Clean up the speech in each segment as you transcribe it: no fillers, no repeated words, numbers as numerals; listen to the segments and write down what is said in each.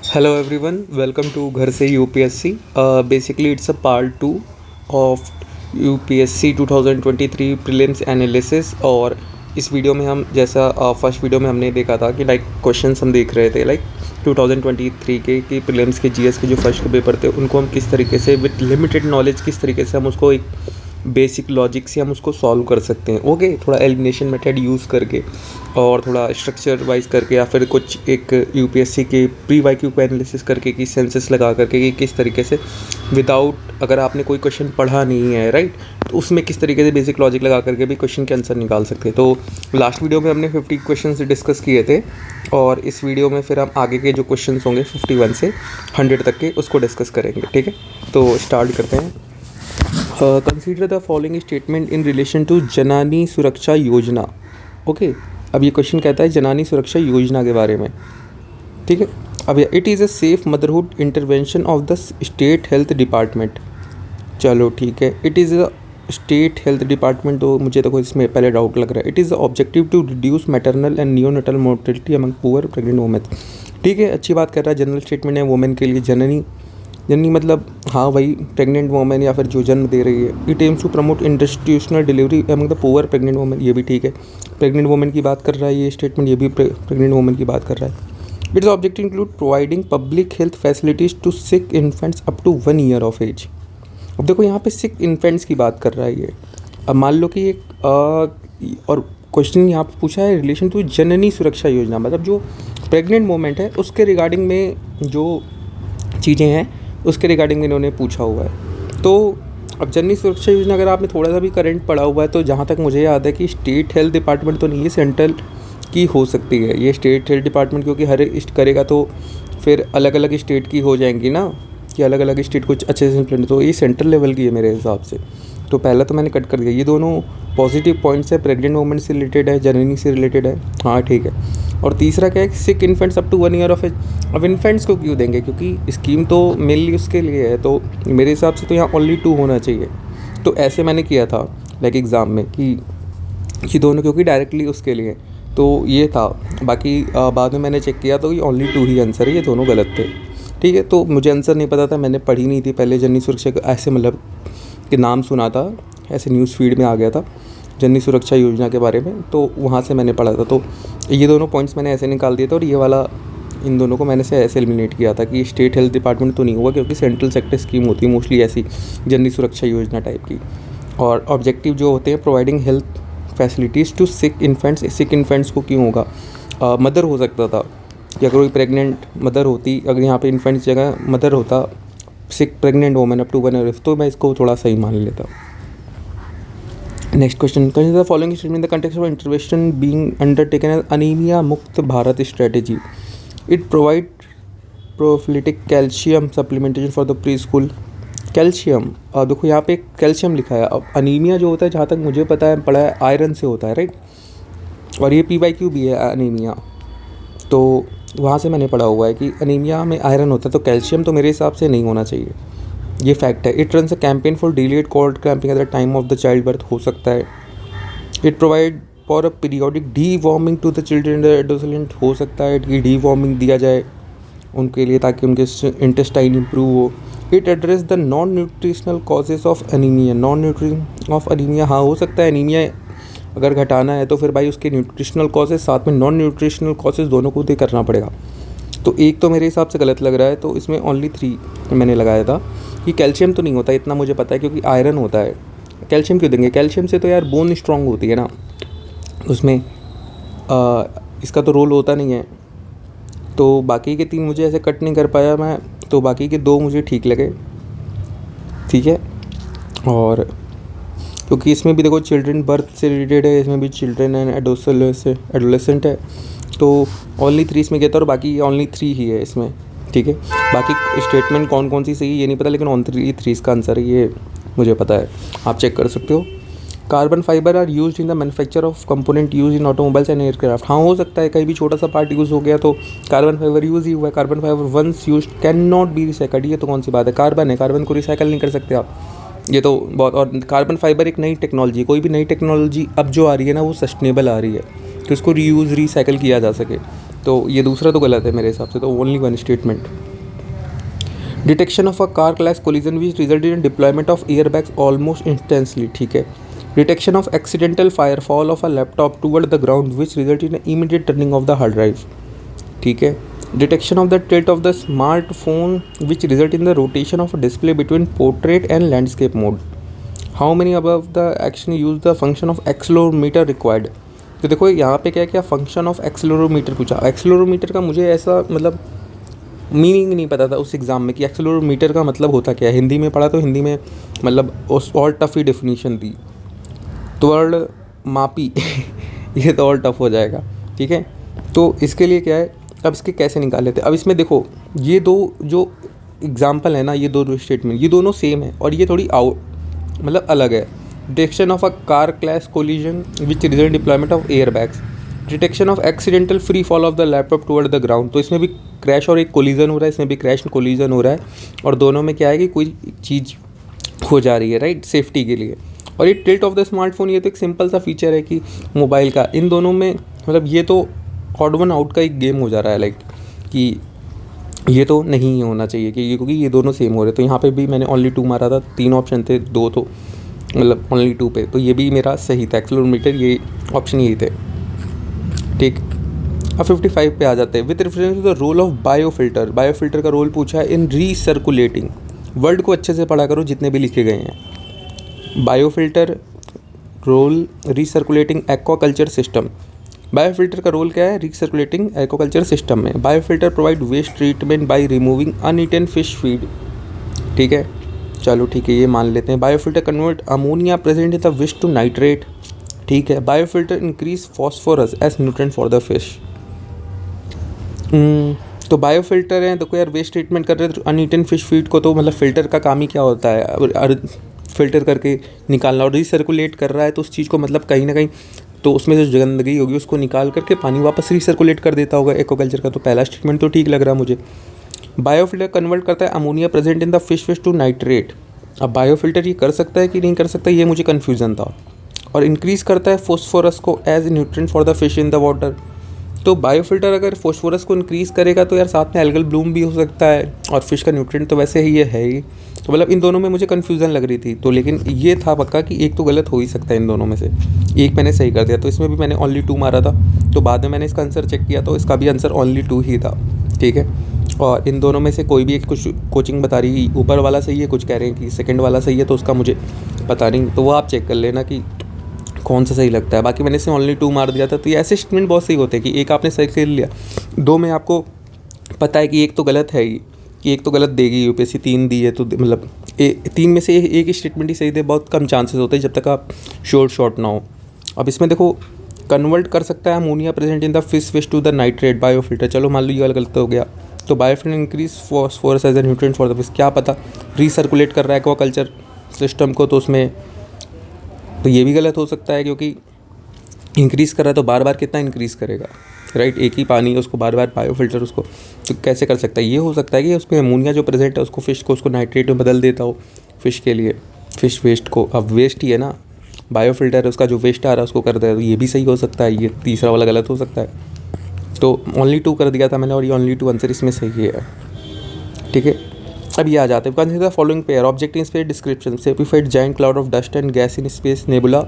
Hello everyone, welcome to घर से UPSC. Basically it's a part 2 of UPSC 2023 prelims analysis. और इस video में हम जैसा फर्स्ट वीडियो में हमने देखा था कि क्वेश्चंस हम देख रहे थे 2023 के कि प्रीलिम्स के जीएस के जो फर्स्ट के पेपर थे उनको हम किस तरीके से विद लिमिटेड नॉलेज किस तरीके से हम उसको एक बेसिक लॉजिक से हम उसको सॉल्व कर सकते हैं. ओके, थोड़ा एलिमिनेशन मेथड यूज़ करके और थोड़ा स्ट्रक्चर वाइज करके या फिर कुछ एक यूपीएससी के प्री वाई क्यू एनालिसिस करके कि सेंसेस लगा करके कि किस तरीके से विदाउट अगर आपने कोई क्वेश्चन पढ़ा नहीं है राइट, तो उसमें किस तरीके से बेसिक लॉजिक लगा करके भी क्वेश्चन के आंसर निकाल सकते हैं. तो लास्ट वीडियो में हमने 50 क्वेश्चन डिस्कस किए थे और इस वीडियो में फिर हम आगे के जो क्वेश्चन होंगे 51 से 100 तक के उसको डिस्कस करेंगे. ठीक है, तो स्टार्ट करते हैं. Consider the following statement in relation to Janani Suraksha Yojana. Okay, अब ये क्वेश्चन कहता है जननी सुरक्षा योजना के बारे में. ठीक है, अब it is a safe motherhood intervention of the state health department. चलो ठीक है, it is a state health department, तो मुझे तो इसमें पहले डाउट लग रहा है. It is objective to reduce maternal and neonatal mortality among poor pregnant women. ठीक है, अच्छी बात कर रहा है. जनरल स्टेटमेंट है वुमेन के लिए. जननी मतलब हाँ वही प्रेग्नेंट वुमेन या फिर जो जन्म दे रही है. It aims to promote institutional delivery among the poor pregnant women. ये भी ठीक है, प्रेग्नेंट वुमेन की बात कर रहा है ये स्टेटमेंट. ये भी प्रेग्नेंट वुमेन की बात कर रहा है. Its objective include providing public health facilities to sick infants up to 1 year of age. अब देखो यहाँ पे सिक इन्फेंट्स की बात कर रहा है ये. अब मान लो कि एक और क्वेश्चन यहाँ पे पूछा है रिलेशन टू जननी सुरक्षा योजना, मतलब जो प्रेग्नेंट वुमेन है उसके रिगार्डिंग में जो चीज़ें हैं उसके रिगार्डिंग में इन्होंने पूछा हुआ है. तो अब जननी सुरक्षा योजना अगर आपने थोड़ा सा भी करंट पढ़ा हुआ है तो जहाँ तक मुझे याद है कि स्टेट हेल्थ डिपार्टमेंट तो नहीं है, सेंट्रल की हो सकती है ये स्टेट हेल्थ डिपार्टमेंट, क्योंकि हर करेगा तो फिर अलग अलग स्टेट की हो जाएंगी ना, कि अलग अलग स्टेट कुछ अच्छे से इम्प्लीमेंट. तो ये सेंट्रल लेवल की है मेरे हिसाब से. तो पहला तो मैंने कट कर दिया. ये दोनों पॉजिटिव पॉइंट्स है, प्रेग्नेंट वुमेन से रिलेटेड है, जननी से रिलेटेड है. हाँ ठीक है. और तीसरा क्या है, sick infants up to 1 year of age. अब इन्फेंट्स को क्यों देंगे, क्योंकि स्कीम तो मेनली उसके लिए है. तो मेरे हिसाब से तो यहाँ ओनली 2 होना चाहिए. तो ऐसे मैंने किया था एग्ज़ाम में कि ये दोनों क्योंकि डायरेक्टली उसके लिए, तो ये था. बाकी बाद में मैंने चेक किया तो ये ओनली 2 ही आंसर है, ये दोनों गलत थे. ठीक है, तो मुझे आंसर नहीं पता था, मैंने पढ़ी नहीं थी पहले जननी सुरक्षा का, ऐसे मतलब कि नाम सुना था, ऐसे न्यूज़ फीड में आ गया था जननी सुरक्षा योजना के बारे में, तो वहाँ से मैंने पढ़ा था. तो ये दोनों पॉइंट्स मैंने ऐसे निकाल दिए थे और ये वाला इन दोनों को मैंने से ऐसे एलिमिनेट किया था कि स्टेट हेल्थ डिपार्टमेंट तो नहीं हुआ, क्योंकि सेंट्रल सेक्टर स्कीम होती है मोस्टली ऐसी जननी सुरक्षा योजना टाइप की. और ऑब्जेक्टिव जो होते हैं providing health facilities to sick infants. Sick infants को क्यों होगा, मदर हो सकता था कि अगर कोई प्रेग्नेंट मदर होती, अगर यहाँ पे इन्फेंट्स जगह मदर होता, sick pregnant women up to 1 year, तो मैं इसको थोड़ा सही मान लेता. Next question, consider the following statement in the context of intervention being undertaken as anaemia Mukt Bharat strategy. It provide prophylactic calcium supplementation for the preschool. Calcium, देखो यहाँ पे कैल्शियम लिखा है. अब अनीमिया जो होता है जहाँ तक मुझे पता है पढ़ा है आयरन से होता है राइट, और ये PYQ भी है अनीमिया, तो वहाँ से मैंने पढ़ा हुआ है कि अनीमिया में आयरन होता है, तो कैल्शियम तो मेरे हिसाब से नहीं होना चाहिए, ये फैक्ट है. It runs a campaign for delayed cord clamping at the time of the child birth, हो सकता है. It provide for a periodic deworming to the children the adolescent, हो सकता है कि डी वॉर्मिंग दिया जाए उनके लिए ताकि उनके इंटेस्टाइन इंप्रूव हो. It address the non nutritional causes of anaemia. Non nutrition of anaemia, हाँ हो सकता है अनीमिया अगर घटाना है तो फिर भाई उसके न्यूट्रिशनल कॉजेज साथ में नॉन न्यूट्रिशनल कॉजेज दोनों को दे करना पड़ेगा. तो एक तो मेरे हिसाब से गलत लग रहा है, तो इसमें ओनली 3 मैंने लगाया था कि कैल्शियम तो नहीं होता, इतना मुझे पता है क्योंकि आयरन होता है. कैल्शियम क्यों देंगे, कैल्शियम से तो यार बोन स्ट्रांग होती है ना, उसमें इसका तो रोल होता नहीं है. तो बाकी के 3 मुझे ऐसे कट नहीं कर पाया मैं, तो बाकी के 2 मुझे ठीक लगे. ठीक है, और क्योंकि इसमें भी देखो चिल्ड्रन बर्थ से रिलेटेड है, इसमें भी चिल्ड्रन एंड एडोलेसेंट है, तो ओनली 3 इसमें गया था और बाकी ओनली 3 ही है इसमें. ठीक है, बाकी स्टेटमेंट कौन कौन सी सही ये नहीं पता, लेकिन ओनली 3 इसका आंसर है, ये मुझे पता है, आप चेक कर सकते हो. Carbon fibre are used in the manufacture of component use in automobiles and aircraft. हाँ हो सकता है कहीं भी छोटा सा पार्ट यूज़ हो गया तो कार्बन फाइबर यूज़ ही हुआ है. Carbon fibre once used can not be recycled, ये तो कौन सी बात है, कार्बन है, कार्बन को रिसाइकल नहीं कर सकते आप, ये तो बहुत. और कार्बन फाइबर एक नई टेक्नोलॉजी, कोई भी नई टेक्नोलॉजी अब जो आ रही है ना वो सस्टेनेबल आ रही है, तो इसको रीयूज़ रिसाइकल किया जा सके. तो ये दूसरा तो गलत है मेरे हिसाब से, तो only one statement. Detection of a car clash collision which resulted in deployment of air bags almost instantly, ठीक है। Detection of accidental fire fall of a laptop toward the ground which result in immediate turning of the hard drive, ठीक है। Detection of the tilt of the smartphone which result in the rotation of display between portrait and landscape mode. How many above the action use the function of accelerometer required. तो देखो यहाँ पे क्या क्या function of accelerometer पूछा। Accelerometer का मुझे ऐसा मतलब मीनिंग नहीं पता था उस एग्ज़ाम में कि एक्सेलेरोमीटर का मतलब होता क्या है। हिंदी में पढ़ा तो हिंदी में मतलब उस और टफ ही डेफिनेशन दी, त्वरण मापी ये तो और टफ हो जाएगा, ठीक है। तो इसके लिए क्या है, अब इसके कैसे निकाल लेते हैं। अब इसमें देखो ये दो जो एग्जाम्पल है ना, ये दो स्टेटमेंट ये दोनों सेम है और ये थोड़ी आउट मतलब अलग है। Detection of a car clash collision which result deployment of air bags. Detection of accidental free fall of the laptop toward the ground. तो इसमें भी क्रैश और एक कोलिजन हो रहा है, इसमें भी क्रैश कोलिजन हो रहा है और दोनों में क्या है कि कोई चीज़ हो जा रही है, राइट, सेफ्टी के लिए। और ये टिल्ट ऑफ द स्मार्टफोन, ये तो एक सिंपल सा फीचर है कि मोबाइल का। इन दोनों में मतलब ये तो ऑड वन आउट का एक गेम हो जा रहा है, लाइक कि ये तो नहीं होना चाहिए कि क्योंकि ये दोनों सेम हो रहे। तो यहाँ पे भी मैंने ओनली 2 मारा था, 3 ऑप्शन थे, 2 तो मतलब ओनली 2 पे, तो ये भी मेरा सही था। एक्सेलेरोमीटर ये ऑप्शन यही थे, ठीक। अब 55 पे आ जाते हैं। With reference to the role of biofilter. Biofilter का रोल पूछा है इन रीसर्कुलेटिंग। वर्ड को अच्छे से पढ़ा करो जितने भी लिखे गए हैं। Biofilter role recirculating aquaculture system. Biofilter का रोल क्या है रीसर्कुलेटिंग एक्वाकल्चर सिस्टम में। Biofilter provide waste treatment by removing uneaten fish feed, ठीक है, चलो ठीक है ये मान लेते हैं। Biofilter convert ammonia present in the waste to nitrate, ठीक है। Biofilter increase phosphorus as nutrient for the fish. तो बायोफिल्टर हैं, देखो यार वेस्ट ट्रीटमेंट कर रहे हैं तो अनईटन फिश फीड को, तो मतलब फ़िल्टर का काम ही क्या होता है, फ़िल्टर करके निकालना। और रीसर्कुलेट कर रहा है तो उस चीज़ को मतलब कहीं ना कहीं तो उसमें जो गंदगी होगी उसको निकाल करके पानी वापस रीसर्कुलेट कर देता होगा एक्वाकल्चर का। तो पहला स्टेटमेंट तो ठीक लग रहा है मुझे। बायोफिल्टर कन्वर्ट करता है ammonia present in the fish to nitrate. अब बायोफिल्टर ये कर सकता है कि नहीं कर सकता, ये मुझे कन्फ्यूज़न था। और इंक्रीज़ करता है फोस्फोरस को as nutrient for the fish in the water. तो बायोफिल्टर अगर फोस्फोरस को इंक्रीज़ करेगा तो यार साथ में एल्गल ब्लूम भी हो सकता है और फिश का न्यूट्रिएंट तो वैसे ही है ही। तो मतलब इन दोनों में मुझे कन्फ्यूज़न लग रही थी, तो लेकिन ये था पक्का कि एक तो गलत हो ही सकता है इन दोनों में से, एक मैंने सही कर दिया। तो इसमें भी मैंने ओनली 2 मारा था, तो बाद में मैंने इसका आंसर चेक किया तो इसका भी आंसर ओनली 2 ही था, ठीक है। और इन दोनों में से कोई भी एक कुछ कोचिंग बता रही ऊपर वाला सही है, कुछ कह रहे हैं कि सेकंड वाला सही है, तो उसका मुझे पता नहीं, तो वो आप चेक कर लेना कि कौन सा सही लगता है। बाकी मैंने इसमें ओनली 2 मार दिया था। तो ये ऐसे स्टेटमेंट बहुत सही होते हैं कि एक आपने सही कर लिया, 2 में आपको पता है कि एक तो गलत है ही, कि एक तो गलत देगी यूपीएससी, 3 दी है तो मतलब 3 में से एक ही स्टेटमेंट ही सही दे, बहुत कम चांसेस होते हैं जब तक आप शॉर्ट ना हो। अब इसमें देखो कन्वर्ट कर सकता है ammonia present in the fish to the nitrate biofilter. चलो मान लो ये वाला गलत हो गया। तो biofilter increase phosphorus as a nutrient for the fish, क्या पता रीसर्कुलेट कर रहा है एक्वाकल्चर सिस्टम को, तो उसमें तो ये भी गलत हो सकता है क्योंकि इंक्रीज़ कर रहा है तो बार बार कितना इंक्रीज़ करेगा, राइट, एक ही पानी है उसको बार बार बायोफिल्टर उसको तो कैसे कर सकता है। ये हो सकता है कि उसमें अमोनिया जो प्रेजेंट है उसको फिश को उसको नाइट्रेट में बदल देता हो फिश के लिए, फिश वेस्ट को। अब वेस्ट ही है ना, बायोफिल्टर है उसका जो वेस्ट आ रहा है उसको कर दे, तो ये भी सही हो सकता है, ये तीसरा वाला गलत हो सकता है। तो ओनली 2 कर दिया था मैंने और ये ओनली 2 आंसर इसमें सही है, ठीक है। अब ये आ जाते हैं consider the following pair object in space description specified giant cloud of dust and gas in space nebula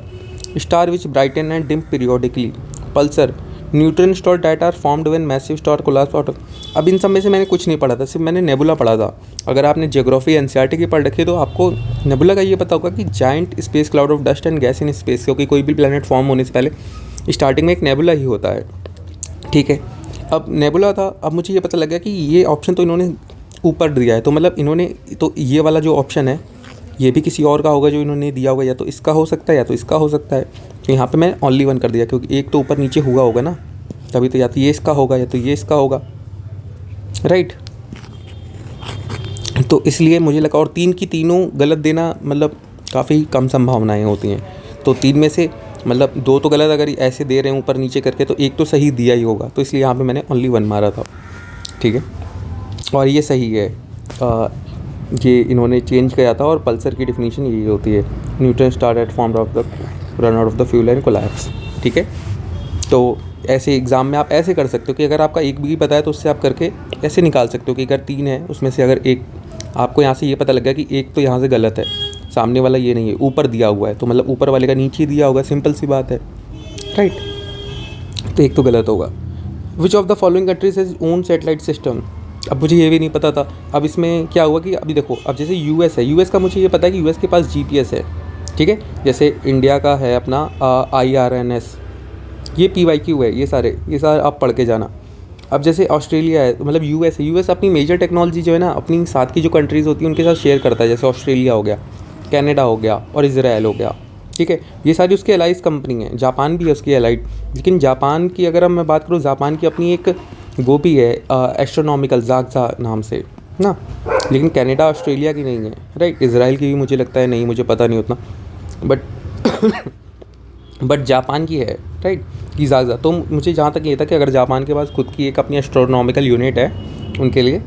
star which brighten and dim periodically pulsar neutron star that are formed when massive star collapse out. अब इन सब में से मैंने कुछ नहीं पढ़ा था, सिर्फ मैंने नेबुला पढ़ा था। अगर आपने ज्योग्राफी एनसीईआरटी की पढ़ रखी है तो आपको नेबुला का ये पता होगा कि giant space cloud of dust and gas in space, क्योंकि कोई भी प्लैनेट फॉर्म होने से पहले स्टार्टिंग में एक नेबुला ही होता है, ठीक है। अब नेबुला था, अब मुझे ये पता लगा कि ये ऑप्शन तो इन्होंने ऊपर दिया है, तो मतलब इन्होंने तो ये वाला जो ऑप्शन है ये भी किसी और का होगा जो इन्होंने दिया होगा, या तो इसका हो सकता है या तो इसका हो सकता है। तो यहाँ पे मैंने ओनली 1 कर दिया क्योंकि एक तो ऊपर नीचे हुआ होगा ना, तभी तो या तो ये इसका होगा या तो ये इसका होगा, राइट। तो इसलिए मुझे लगा, और 3 की तीनों गलत देना मतलब काफ़ी कम संभावनाएं होती हैं। तो 3 में से मतलब 2 तो गलत अगर ऐसे दे रहे हैं ऊपर नीचे करके, तो एक तो सही दिया ही होगा, तो इसलिए यहाँ पे मैंने ओनली 1 मारा था, ठीक है। और ये सही है, ये इन्होंने चेंज किया था और पल्सर की डिफिनीशन यही होती है, neutron star at form of the run out of the fuel and collapse, ठीक है। तो ऐसे एग्ज़ाम में आप ऐसे कर सकते हो कि अगर आपका एक भी पता है तो उससे आप करके ऐसे निकाल सकते हो कि अगर 3 है उसमें से अगर एक आपको यहाँ से ये पता लग गया कि एक तो यहाँ से गलत है, सामने वाला ये नहीं है, ऊपर दिया हुआ है तो मतलब ऊपर वाले का नीचे दिया होगा, सिंपल सी बात है, राइट। तो एक तो गलत होगा। विच of the following countries has own satellite system. अब मुझे ये भी नहीं पता था। अब इसमें क्या हुआ कि अभी देखो, अब जैसे यूएस है, यूएस का मुझे ये पता है कि यूएस के पास जीपीएस है, ठीक है। जैसे इंडिया का है अपना IRNS, ये PYQ है, ये सारे आप पढ़ के जाना। अब जैसे ऑस्ट्रेलिया है, मतलब यूएस है, यूएस अपनी मेजर टेक्नोलॉजी जो है ना अपनी साथ की जो कंट्रीज़ होती हैं उनके साथ शेयर करता है। जैसे ऑस्ट्रेलिया हो गया, कनाडा हो गया और इजराइल हो गया, ठीक है। ये सारी उसकी एलाइज कंपनी है। जापान भी है उसकी एलाइड, लेकिन जापान की अगर मैं बात करूँ, जापान की अपनी एक वो भी है एस्ट्रोनॉमिकल जाग्जा नाम से ना, लेकिन कनाडा ऑस्ट्रेलिया की नहीं है, राइट। इजराइल की भी मुझे लगता है नहीं, मुझे पता नहीं उतना, बट जापान की है, राइट, की जाग्जा। तो मुझे जहाँ तक ये था कि अगर जापान के पास खुद की एक अपनी एस्ट्रोनॉमिकल यूनिट है उनके लिए,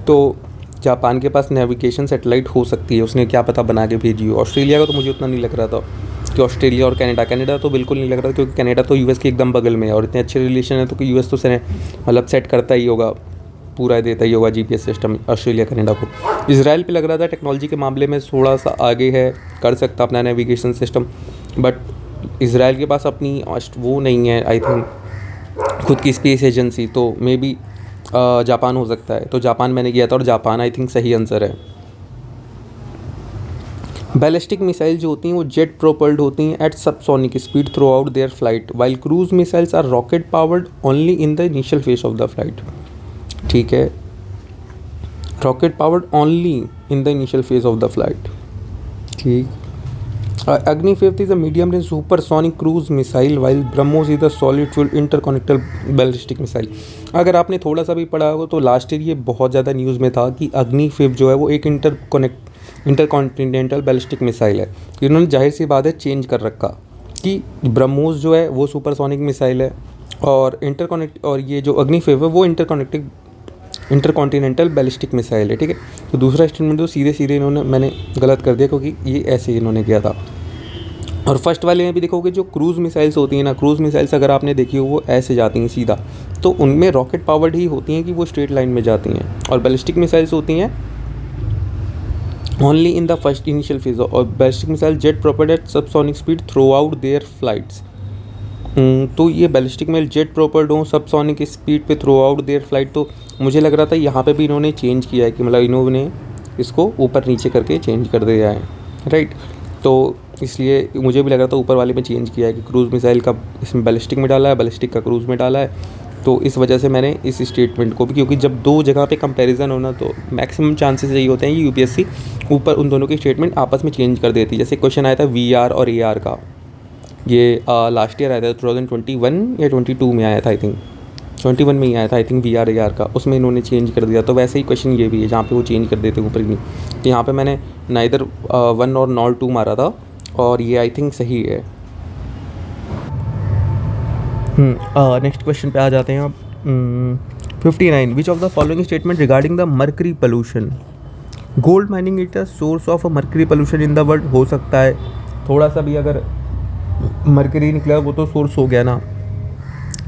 तो जापान के पास नेविगेशन सैटेलाइट हो सकती है, उसने क्या पता बना के भेजी हो। ऑस्ट्रेलिया का तो मुझे उतना नहीं लग रहा था कि ऑस्ट्रेलिया और कनाडा तो बिल्कुल नहीं लग रहा था, क्योंकि कनाडा तो यूएस के एकदम बगल में है और इतने अच्छे रिलेशन है, तो यूएस तो मतलब सेट करता ही होगा, पूरा देता ही होगा जीपीएस सिस्टम ऑस्ट्रेलिया कनाडा को। इजराइल पे लग रहा था टेक्नोलॉजी के मामले में थोड़ा सा आगे है, कर सकता अपना नेविगेशन सिस्टम, बट इजराइल के पास अपनी वो नहीं है आई थिंक खुद की स्पेस एजेंसी, तो मे बी जापान हो सकता है। तो जापान मैंने किया था और जापान आई थिंक सही आंसर है। बैलिस्टिक मिसाइल जो होती हैं वो जेट प्रोपल्ड होती हैं at subsonic speed throughout their flight, while cruise missiles are rocket powered only in the initial phase of the flight, ठीक है। Rocket powered only in the initial phase of the flight, ठीक। Agni 5 is a medium range supersonic cruise missile, while BrahMos is the solid fuel interconnected ballistic missile. अगर आपने थोड़ा सा भी पढ़ा हो तो लास्ट ईयर ये बहुत ज़्यादा न्यूज़ में था कि अग्नि 5 जो है वो एक इंटरकॉन्टिनेंटल बैलिस्टिक मिसाइल है। इन्होंने जाहिर सी बात है चेंज कर रखा कि ब्रह्मोस जो है वो सुपरसोनिक मिसाइल है और ये जो अग्नि 5 है वो इंटरकॉन्टिनेंटल बैलिस्टिक मिसाइल है, ठीक है। तो दूसरा स्टेटमेंट तो सीधे मैंने गलत कर दिया, क्योंकि ये ऐसे इन्होंने किया था। और फर्स्ट वाले में भी देखोगे जो क्रूज़ मिसाइल्स होती हैं ना, क्रूज़ मिसाइल्स अगर आपने देखी हो वो ऐसे जाती हैं सीधा, तो उनमें रॉकेट पावर्ड ही होती हैं कि वो स्ट्रेट लाइन में जाती हैं, और बैलिस्टिक मिसाइल्स होती हैं only in the first initial phase, और ballistic missile jet propelled at subsonic speed throughout their flights. तो ये बैलिस्टिक मिसाइल जेट प्रोपेल्ड हो सबसोनिक स्पीड पे थ्रू आउट देयर फ्लाइट, तो मुझे लग रहा था यहाँ पे भी इन्होंने चेंज किया है कि मतलब इन्होंने इसको ऊपर नीचे करके चेंज कर दिया है, राइट। तो इसलिए मुझे भी लग रहा था ऊपर वाले में चेंज किया है कि क्रूज़ मिसाइल का इसमें बैलिस्टिक में डाला है, बैलिस्टिक का क्रूज़ में डाला है। तो इस वजह से मैंने इस स्टेटमेंट को भी, क्योंकि जब दो जगह पे कंपैरिजन होना तो मैक्सिमम चांसेस यही होते हैं कि यूपीएससी ऊपर उन दोनों की स्टेटमेंट आपस में चेंज कर देती है। जैसे क्वेश्चन आया था VR और AR का, ये लास्ट ईयर आया था 2021 या 22 में आया था, आई थिंक 21 में ही आया था आई थिंक VR AR का, उसमें इन्होंने चेंज कर दिया। तो वैसे ही क्वेश्चन ये भी है जहाँ पे वो चेंज कर देते ऊपर ही। तो यहाँ पे मैंने नाइदर 1 और नॉट 2 मारा था और ये आई थिंक सही है। नेक्स्ट क्वेश्चन पे आ जाते हैं आप। 59 विच of the following statement regarding the mercury pollution, gold mining is the source of mercury pollution in the world. हो सकता है थोड़ा सा भी अगर मर्करी निकला वो तो सोर्स हो गया ना।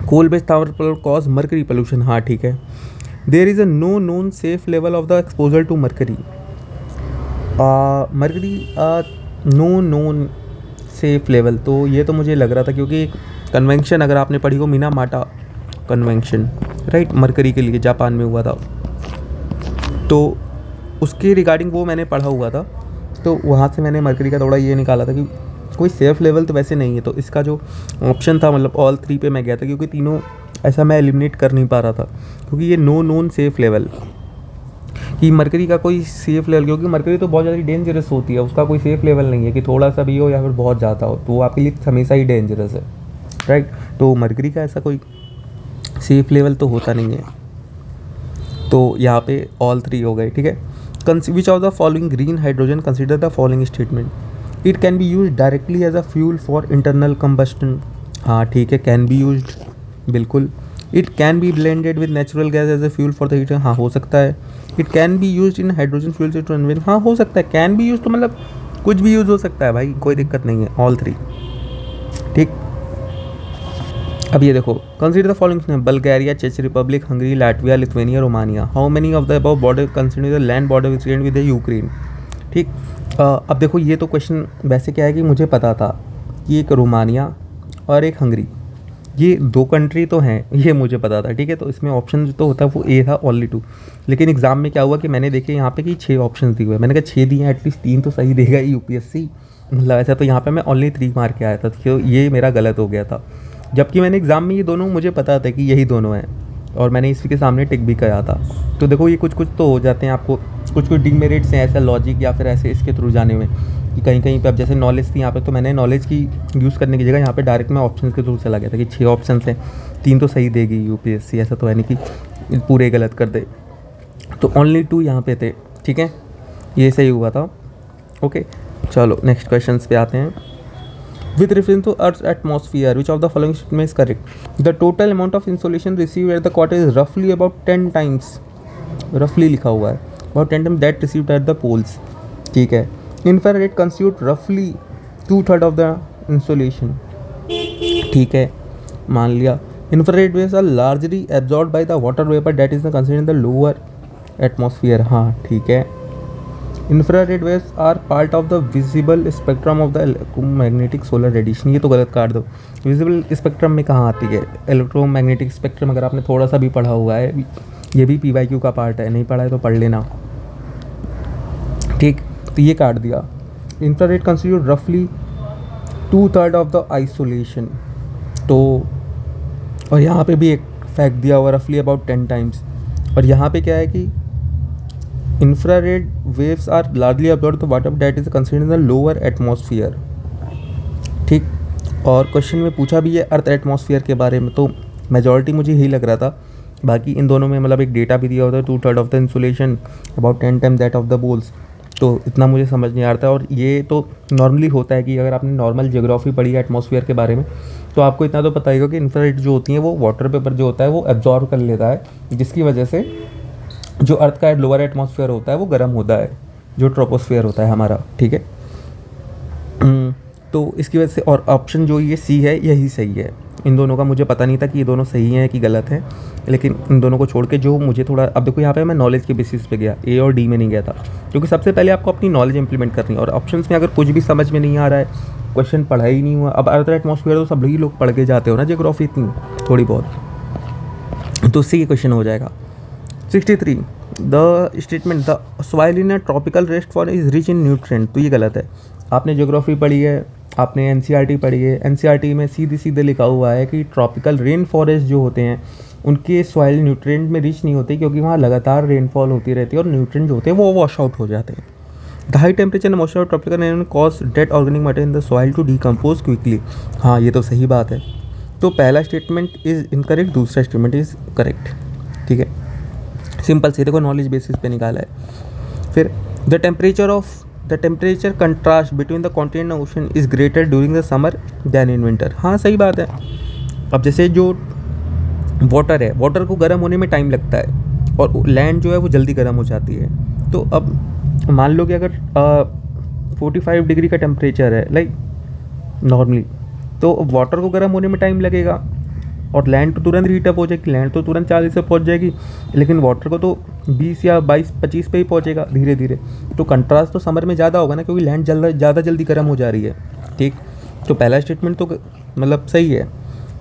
Coal based power cause mercury pollution, हाँ ठीक है। There is a no known safe level of the exposure to mercury, mercury no known safe level, तो ये तो मुझे लग रहा था क्योंकि कन्वेंशन अगर आपने पढ़ी हो मिनामाटा कन्वेंशन, राइट, मरकरी के लिए जापान में हुआ था, तो उसके रिगार्डिंग वो मैंने पढ़ा हुआ था। तो वहाँ से मैंने मरकरी का थोड़ा ये निकाला था कि कोई सेफ लेवल तो वैसे नहीं है। तो इसका जो ऑप्शन था मतलब ऑल 3 पे मैं गया था, क्योंकि तीनों ऐसा मैं एलिमिनेट कर नहीं पा रहा था, क्योंकि ये नो नोन सेफ लेवल कि मरकरी का कोई सेफ लेवल, क्योंकि मरकरी तो बहुत ज़्यादा डेंजरस होती है, उसका कोई सेफ लेवल नहीं है कि थोड़ा सा भी हो या फिर बहुत ज़्यादा हो, तो वो आपके लिए हमेशा ही डेंजरस है, राइट। तो मरकरी का ऐसा कोई सेफ लेवल तो होता नहीं है। तो यहाँ पे ऑल 3 हो गए, ठीक है। Which of the following green hydrogen consider the following statement, it can be use directly as a fuel for internal combustion, हाँ ठीक है, कैन बी यूज, बिल्कुल। It can be blended with natural gas as a fuel for the heater, हाँ हो सकता है। It can be use in hydrogen fuel to convey, हाँ हो सकता है। कैन बी यूज तो मतलब कुछ भी यूज़ हो सकता है भाई, कोई दिक्कत नहीं है। ऑल 3, ठीक। अब ये देखो, कंसीडर द फॉलोइंग: बल्गारिया, चेक Republic, Hungary, Latvia, Lithuania, Romania. How many of the above border consider the land border with the Ukraine. ठीक, अब देखो ये तो क्वेश्चन वैसे क्या है कि मुझे पता था कि एक रोमानिया और एक हंगरी, ये 2 कंट्री तो हैं, ये मुझे पता था। ठीक है, तो इसमें ऑप्शन जो तो होता है वो ए था, ओनली 2। लेकिन एग्जाम में क्या हुआ कि मैंने देखे यहाँ पे कि 6 ऑप्शन दिए हुए, मैंने कहा 6 दिए हैं, एटलीस्ट 3 तो सही देगा यूपीएससी, मतलब ऐसा। तो यहाँ पे मैं ओनली 3 मार के आया था, तो ये मेरा गलत हो गया था। जबकि मैंने एग्ज़ाम में ये दोनों मुझे पता था कि यही दोनों हैं, और मैंने इसी के सामने टिक भी किया था। तो देखो ये कुछ कुछ तो हो जाते हैं आपको, कुछ कुछ डिमेरिट्स हैं ऐसा लॉजिक या फिर ऐसे इसके थ्रू जाने में, कि कहीं कहीं पे अब जैसे नॉलेज थी यहाँ पे, तो मैंने नॉलेज की यूज़ करने की जगह यहाँ पे डायरेक्ट मैं ऑप्शन के थ्रू चला गया था कि 6 ऑप्शन हैं, 3 तो सही देगी यूपीएससी, ऐसा तो है नहीं कि पूरे गलत कर दे। तो ओनली 2 यहाँ पे थे। ठीक है, ये सही हुआ था। ओके, चलो नेक्स्ट क्वेश्चन पे आते हैं। With reference to Earth's atmosphere, which of the following statement is correct? The total amount of insolation received at the equator is roughly about 10 times, roughly लिखा हुआ है, about 10 times that received at the poles. ठीक है, infrared constitute roughly 2/3 of the insolation. ठीक है, मान लिया। Infrared waves are largely absorbed by the water vapor that is considered in the lower atmosphere. हाँ ठीक है। Infrared waves are part of the visible spectrum of the electromagnetic solar radiation. ये तो गलत काट दो, विजिबल स्पेक्ट्रम में कहाँ आती है इलेक्ट्रोमैग्नेटिक स्पेक्ट्रम? अगर आपने थोड़ा सा भी पढ़ा हुआ है, ये भी PYQ का पार्ट है, नहीं पढ़ा है तो पढ़ लेना। ठीक, तो ये काट दिया। इंफ्रारेड कंस्टिट्यूट रफली 2/3 ऑफ द आइसोलेशन। तो और यहाँ पे भी एक फैक्ट दिया हुआ, रफली अबाउट 10 टाइम्स। और यहाँ पे क्या है कि infrared waves are largely absorbed the water that is considered in the lower atmosphere. ठीक, और क्वेश्चन में पूछा भी है अर्थ एटमॉस्फेयर के बारे में, तो मेजॉरिटी मुझे यही लग रहा था। बाकी इन दोनों में मतलब एक डेटा भी दिया होता है, 2/3 of the insulation, about 10 times that of the poles. तो इतना मुझे समझ नहीं आता। और ये तो नॉर्मली होता है कि अगर आपने नॉर्मल जियोग्राफी पढ़ी है एटमॉस्फेयर के बारे में, तो आपको इतना तो पता ही होगा कि इंफ्रारेड जो होती हैं वो वाटर पेपर जो होता है वो एब्जॉर्ब कर लेता है, जिसकी वजह से जो अर्थ का लोअर एटमॉस्फेयर होता है वो गर्म होता है, जो ट्रोपोस्फेयर होता है हमारा। ठीक है, तो इसकी वजह से, और ऑप्शन जो ये सी है यही सही है। इन दोनों का मुझे पता नहीं था कि ये दोनों सही हैं कि गलत हैं, लेकिन इन दोनों को छोड़ के जो मुझे थोड़ा, अब देखो यहाँ पे मैं नॉलेज के बेसिस पे गया, ए और डी में नहीं गया था, क्योंकि सबसे पहले आपको अपनी नॉलेज इंप्लीमेंट करनी है। और ऑप्शंस में अगर कुछ भी समझ में नहीं आ रहा है, क्वेश्चन पढ़ा ही नहीं हुआ, अब अर्थ एटमॉस्फेयर तो सभी लोग पढ़ के जाते हो ना जियोग्राफी इतनी थोड़ी बहुत, तो उससे ये क्वेश्चन हो जाएगा। 63 the statement the soil in a tropical rest for is rich in nutrient. तो ये गलत है। आपने ज्योग्राफी पढ़ी है, आपने NCERT पढ़ी है, NCERT में सीधे सीधे लिखा हुआ है कि ट्रॉपिकल रेन फॉरेस्ट जो होते हैं उनके सॉइल न्यूट्रिएंट में रिच नहीं होते, क्योंकि वहाँ लगातार रेनफॉल होती रहती है और न्यूट्रिएंट जो होते हैं वो वॉश आउट हो जाते हैं। The high temperature and moisture of tropical rain cause dead organic matter in the soil to decompose quickly. हाँ ये तो सही बात है। तो पहला स्टेटमेंट इज़ इनकरेक्ट, दूसरा स्टेटमेंट इज़ करेक्ट। ठीक है, सिंपल से देखो नॉलेज बेसिस पे निकाला है। फिर the temperature contrast between the continent and ocean is greater during the summer than in winter. हाँ सही बात है। अब जैसे जो वाटर है, वाटर को गर्म होने में टाइम लगता है और लैंड जो है वो जल्दी गर्म हो जाती है। तो अब मान लो कि अगर 45 डिग्री का टेम्परेचर है लाइक नॉर्मली, तो वाटर को गर्म होने में टाइम लगेगा और लैंड तो तुरंत हीट अप हो जाएगी, लैंड तो तुरंत 40 से पहुंच जाएगी, लेकिन वाटर को तो 20 या 22-25 पे ही पहुंचेगा धीरे धीरे। तो कंट्रास्ट तो समर में ज़्यादा होगा ना, क्योंकि लैंड ज़्यादा जल्दी गर्म हो जा रही है। ठीक, तो पहला स्टेटमेंट तो मतलब सही है।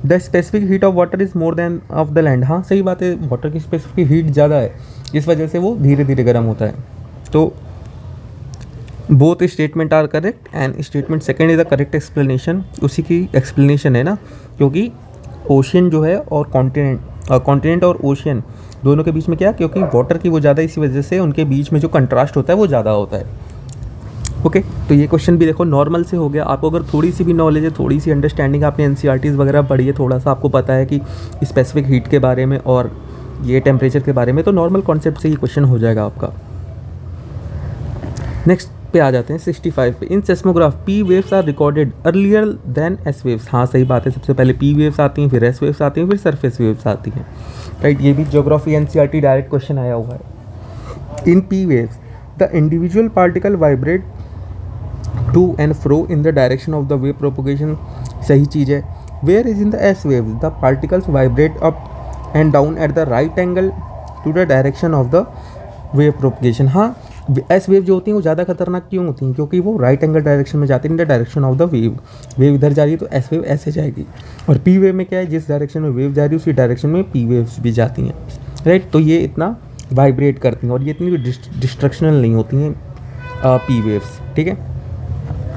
The specific heat of water is more than of the land. हाँ सही बात है, वाटर की स्पेसिफिक हीट ज़्यादा है, इस वजह से वो धीरे धीरे गर्म होता है। तो both statement are correct and statement second is the correct explanation. उसी की एक्सप्लेनेशन है ना, क्योंकि ओशियन जो है और कॉन्टिनेंट और ओशियन दोनों के बीच में क्या, क्योंकि वाटर की वो ज़्यादा, इसी वजह से उनके बीच में जो कंट्रास्ट होता है वो ज़्यादा होता है। ओके, तो ये क्वेश्चन भी देखो नॉर्मल से हो गया। आपको अगर थोड़ी सी भी नॉलेज है, थोड़ी सी अंडरस्टैंडिंग, आपने NCERTs वगैरह पढ़ी है, थोड़ा सा आपको पता है कि स्पेसिफिक हीट के बारे में और ये टेम्परेचर के बारे में, तो नॉर्मल कॉन्सेप्ट से ये क्वेश्चन हो जाएगा आपका। नेक्स्ट पे आ जाते हैं 65 पे। In seismograph P waves are recorded earlier than S waves. हाँ सही बात है, सबसे पहले P वेव्स आती हैं, फिर S वेव्स आती हैं, फिर सरफेस वेव्स आती हैं। राइट, ये भी ज्योग्राफी NCERT डायरेक्ट क्वेश्चन आया हुआ है। In P waves the individual particle vibrate to and fro in the direction of the wave propagation. सही चीज़ है। Whereas in the S wave the particles vibrate up and down at the right angle to the direction of the wave propagation. हाँ, S wave जो होती हैं वो ज़्यादा खतरनाक क्यों होती हैं, क्योंकि वो राइट एंगल डायरेक्शन में जाती है, इन the direction of the wave. Wave इधर जा रही है तो एस वेव ऐसे जाएगी, और पी वेव में क्या है, जिस डायरेक्शन में वेव जा रही है उसी डायरेक्शन में पी वेव्स भी जाती हैं, राइट। तो ये इतना वाइब्रेट करती हैं और ये इतनी डिस्ट्रक्शनल नहीं होती हैं पी वेव्स, ठीक है।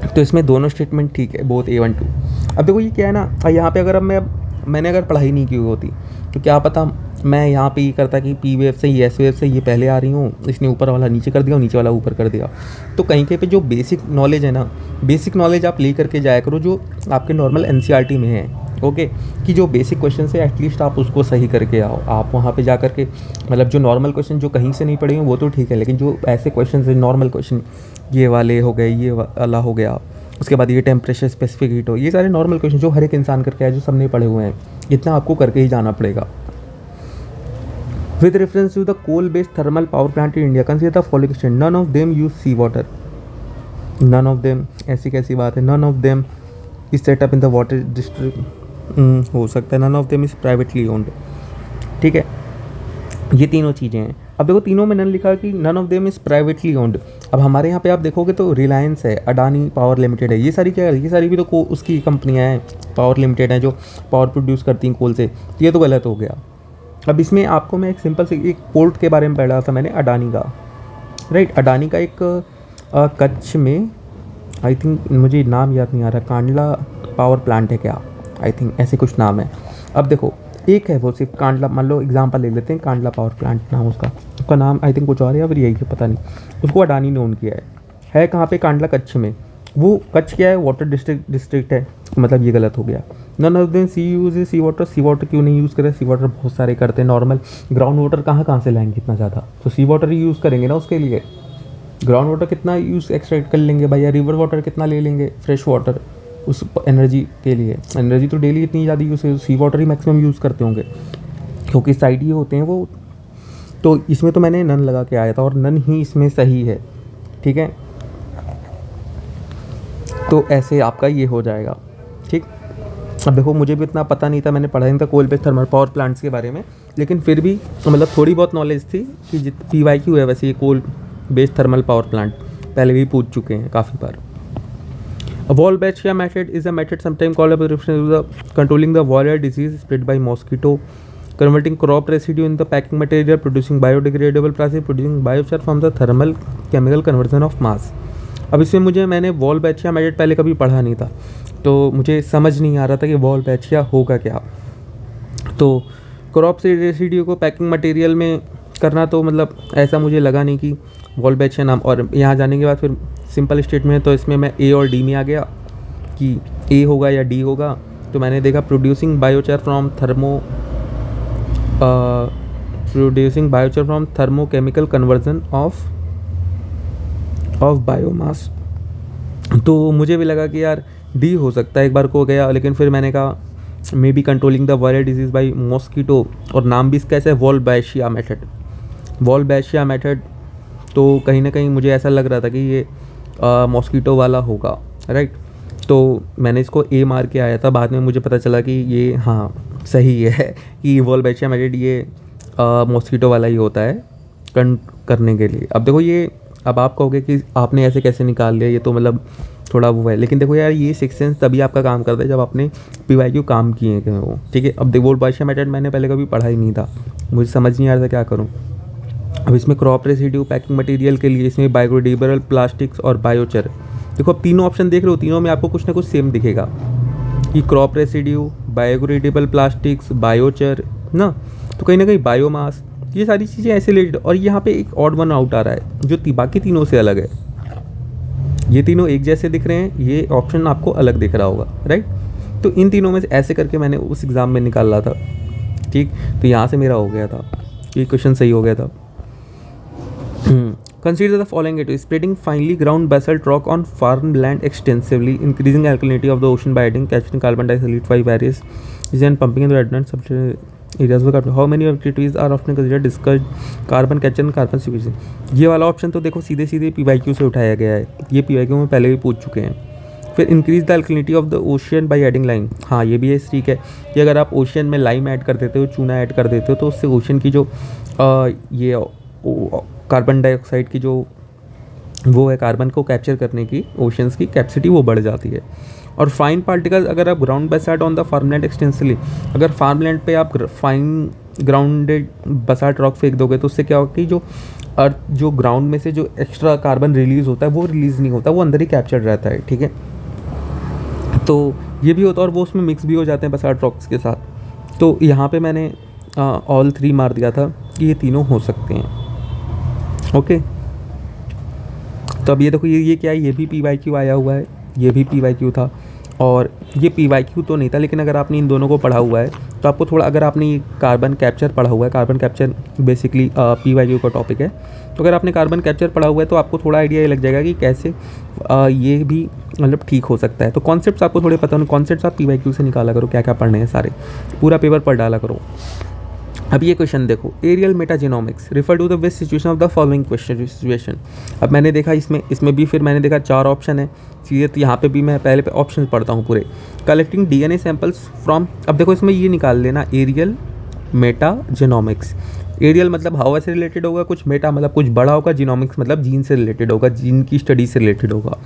तो इसमें दोनों स्टेटमेंट ठीक है, बोथ A1 2। अब देखो ये क्या है ना, यहाँ पे अगर मैंने अगर पढ़ाई नहीं की होती तो क्या पता मैं यहाँ पे ये करता कि पी वेव से एस वेव से ये पहले आ रही हूँ, इसने ऊपर वाला नीचे कर दिया और नीचे वाला ऊपर कर दिया। तो कहीं कहीं पे जो बेसिक नॉलेज है ना, बेसिक नॉलेज आप ले करके जाया करो जो आपके नॉर्मल NCERT में है, ओके। कि जो बेसिक क्वेश्चन है एटलीस्ट आप उसको सही करके आओ। आप वहाँ पे जा करके मतलब जो नॉर्मल क्वेश्चन जो कहीं से नहीं पढ़े हैं वो तो ठीक है, लेकिन जो ऐसे क्वेश्चन है नॉर्मल क्वेश्चन, ये वाले हो गए, ये वाला हो गया, उसके बाद ये टेम्परेचर स्पेसिफिक हीट हो, ये सारे नॉर्मल क्वेश्चन जो हर एक इंसान करके आया, जो सबने पढ़े हुए हैं, इतना आपको करके ही जाना पड़ेगा। With reference to the coal based thermal power plant in India consider the following statement, none of them use sea water. None of them ऐसी कैसी बात है, none of them is setup in the water district, हो सकता है none of them is privately owned, ठीक है। ये तीनों चीज़ें हैं। अब देखो तीनों में नन लिखा कि none of them is privately owned. अब हमारे यहाँ पे आप देखोगे तो रिलायंस है, अडानी पावर लिमिटेड है, ये सारी क्या है, ये सारी भी तो उसकी कंपनियाँ हैं, पावर लिमिटेड हैं जो पावर प्रोड्यूस करती हैं कोल से। ये तो गलत हो गया। अब इसमें आपको मैं एक सिंपल से एक पोर्ट के बारे में पढ़ा था मैंने, अडानी का, राइट। अडानी का एक कच्छ में, आई थिंक मुझे नाम याद नहीं आ रहा, कांडला पावर प्लांट है क्या, आई थिंक ऐसे कुछ नाम है। अब देखो एक है वो सिर्फ कांडला, मान लो एग्जांपल ले लेते हैं, कांडला पावर प्लांट नाम उसका नाम आई थिंक कुछ और है या फिर यही है, पता नहीं। उसको अडानी ने ओन किया है कहाँ पे, कांडला कच्छ में। वो कच्छ क्या है, वाटर डिस्ट्रिक्ट है, मतलब ये गलत हो गया। None of them sea use sea water क्यों नहीं यूज़ करें, सी वाटर बहुत सारे करते हैं नॉर्मल। ग्राउंड वाटर कहाँ से लाएंगे इतना ज़्यादा, तो सी वाटर ही यूज़ करेंगे ना उसके लिए। ग्राउंड वाटर कितना यूज़ एक्सट्रैक्ट कर लेंगे भाई, या रिवर वाटर कितना ले लेंगे, फ्रेश वाटर उस एनर्जी के लिए। एनर्जी तो डेली इतनी ज़्यादा यूज़ है, सी वाटर ही मैक्सिमम यूज़ करते होंगे क्योंकि साइड ही होते हैं वो। तो इसमें तो मैंने नन लगा के आया था और नन ही इसमें सही है, ठीक है। तो ऐसे आपका ये हो जाएगा, ठीक। अब देखो मुझे भी इतना पता नहीं था, मैंने पढ़ा नहीं था coal based thermal power plants के बारे में, लेकिन फिर भी मतलब थोड़ी बहुत नॉलेज थी कि PYQ है वैसे ये coal based thermal power plant पहले भी पूछ चुके हैं काफ़ी बार। Wolbachia method is a method sometimes called a reference to the controlling the warrior disease spread by mosquito, converting crop residue in the packing material, producing biodegradable plastic, producing biochar from the thermal chemical conversion of mass। अब इसमें मैंने Wolbachia method पहले कभी पढ़ा नहीं था, तो मुझे समझ नहीं आ रहा था कि Wolbachia होगा क्या। तो क्रॉप से रेसिड्यू को पैकिंग मटेरियल में करना, तो मतलब ऐसा मुझे लगा नहीं कि Wolbachia नाम। और यहाँ जाने के बाद फिर सिंपल स्टेटमेंट, तो इसमें मैं A और D में आ गया कि A होगा या D होगा। तो मैंने देखा producing biochar from thermochemical conversion of biomass. तो मुझे भी लगा कि यार D हो सकता है, एक बार को गया, लेकिन फिर मैंने कहा may be controlling the viral disease by mosquito, और नाम भी इसका ऐसा है Wolbachia मेथड। तो कहीं ना कहीं मुझे ऐसा लग रहा था कि ये मॉस्किटो वाला होगा, राइट। तो मैंने इसको A मार के आया था, बाद में मुझे पता चला कि ये हाँ सही है कि Wolbachia मेथड ये मॉस्किटो वाला ही होता है करने के लिए। अब देखो ये, अब आप कहोगे कि आपने ऐसे कैसे निकाल लिया, ये तो मतलब थोड़ा वो है, लेकिन देखो यार ये सिक्स सेंस तभी आपका काम करता है जब आपने PYQ काम किए हैं वो, ठीक है। अब देखो Wolbachia मेथड मैंने पहले कभी पढ़ा ही नहीं था, मुझे समझ नहीं आ रहा था क्या करूँ। अब इसमें क्रॉप रेसिड्यू पैकिंग मटेरियल के लिए इसमें बायोडिग्रेडेबल प्लास्टिक्स और बायोचर। देखो अब तीनों ऑप्शन देख रहे हो, तीनों में आपको कुछ ना कुछ सेम दिखेगा कि crop residue, biodegradable plastics, biochar ना, तो कहीं ना कहीं बायोमास, ये सारी चीज़ें ऐसे रिलेटेड। और यहाँ पे एक ऑड वन आउट आ रहा है जो बाकी तीनों से अलग है। ये तीनों एक जैसे दिख रहे हैं, ये ऑप्शन आपको अलग दिख रहा होगा, राइट। तो इन तीनों में से ऐसे करके मैंने उस एग्ज़ाम में निकाला था, ठीक। तो यहाँ से मेरा हो गया था, ये क्वेश्चन सही हो गया था। Consider the following: it is spreading finely ground basalt rock on farmland extensively, increasing alkalinity of the ocean by adding capturing carbon dioxide by various and pumping in the redundant areas of carbon. How many activities are often considered discussed carbon capture and carbon sequestration? ये वाला option तो देखो सीधे PYQ से उठाया गया है, ये PYQ में पहले भी पूछ चुके हैं। फिर increase the alkalinity of the ocean by adding lime, हाँ ये भी है ठीक है कि अगर आप ओशियन में लाइम ऐड कर देते हो, चूना ऐड कर देते हो, तो उससे ओशियन की जो ये कार्बन डाइऑक्साइड की जो वो है, कार्बन को कैप्चर करने की ओशंस की कैपेसिटी वो बढ़ जाती है। और फाइन पार्टिकल्स, अगर आप ground basalt on the farmland extensively, अगर फार्मलैंड पे आप फाइन ग्राउंडेड बसाल्ट रॉक फेंक दोगे तो उससे क्या होगा कि जो अर्थ जो ग्राउंड में से जो एक्स्ट्रा कार्बन रिलीज़ होता है वो रिलीज़ नहीं होता, वो अंदर ही कैप्चर्ड रहता है, ठीक है। तो ये भी होता है और वो उसमें मिक्स भी हो जाते हैं बसाल्ट रॉक्स के साथ। तो यहाँ पे मैंने ऑल 3 मार दिया था कि ये तीनों हो सकते हैं, ओके। तो अब ये देखो ये क्या है, ये भी PYQ आया हुआ है, ये भी PYQ था और ये PYQ तो नहीं था, लेकिन अगर आपने इन दोनों को पढ़ा हुआ है तो आपको थोड़ा, अगर आपने ये कार्बन कैप्चर पढ़ा हुआ है, कार्बन कैप्चर बेसिकली PYQ का टॉपिक है, तो अगर आपने कार्बन कैप्चर पढ़ा हुआ है तो आपको थोड़ा आइडिया ये लग जाएगा कि कैसे ये भी मतलब ठीक हो सकता है। तो कॉन्सेप्ट्स आपको थोड़े पता होने, कॉन्सेप्ट्स आप PYQ से निकाला करो, क्या क्या पढ़ने हैं सारे, पूरा पेपर पढ़ डाला करो। अब ये क्वेश्चन देखो, aerial metagenomics refer to the best situation of the following question situation. अब मैंने देखा इसमें भी फिर मैंने देखा 4 ऑप्शन है, चीज़ें तो यहाँ पे भी मैं पहले ऑप्शन पढ़ता हूँ पूरे। कलेक्टिंग DNA सैंपल्स फ्रॉम, अब देखो इसमें ये निकाल लेना एरियल मेटाजेनोमिक्स। एरियल मतलब हवा से रिलेटेड होगा, कुछ मेटा मतलब कुछ बड़ा होगा, जीनोमिक्स मतलब जीन से रिलेटेड होगा, जीन की स्टडी से रिलेटेड होगा।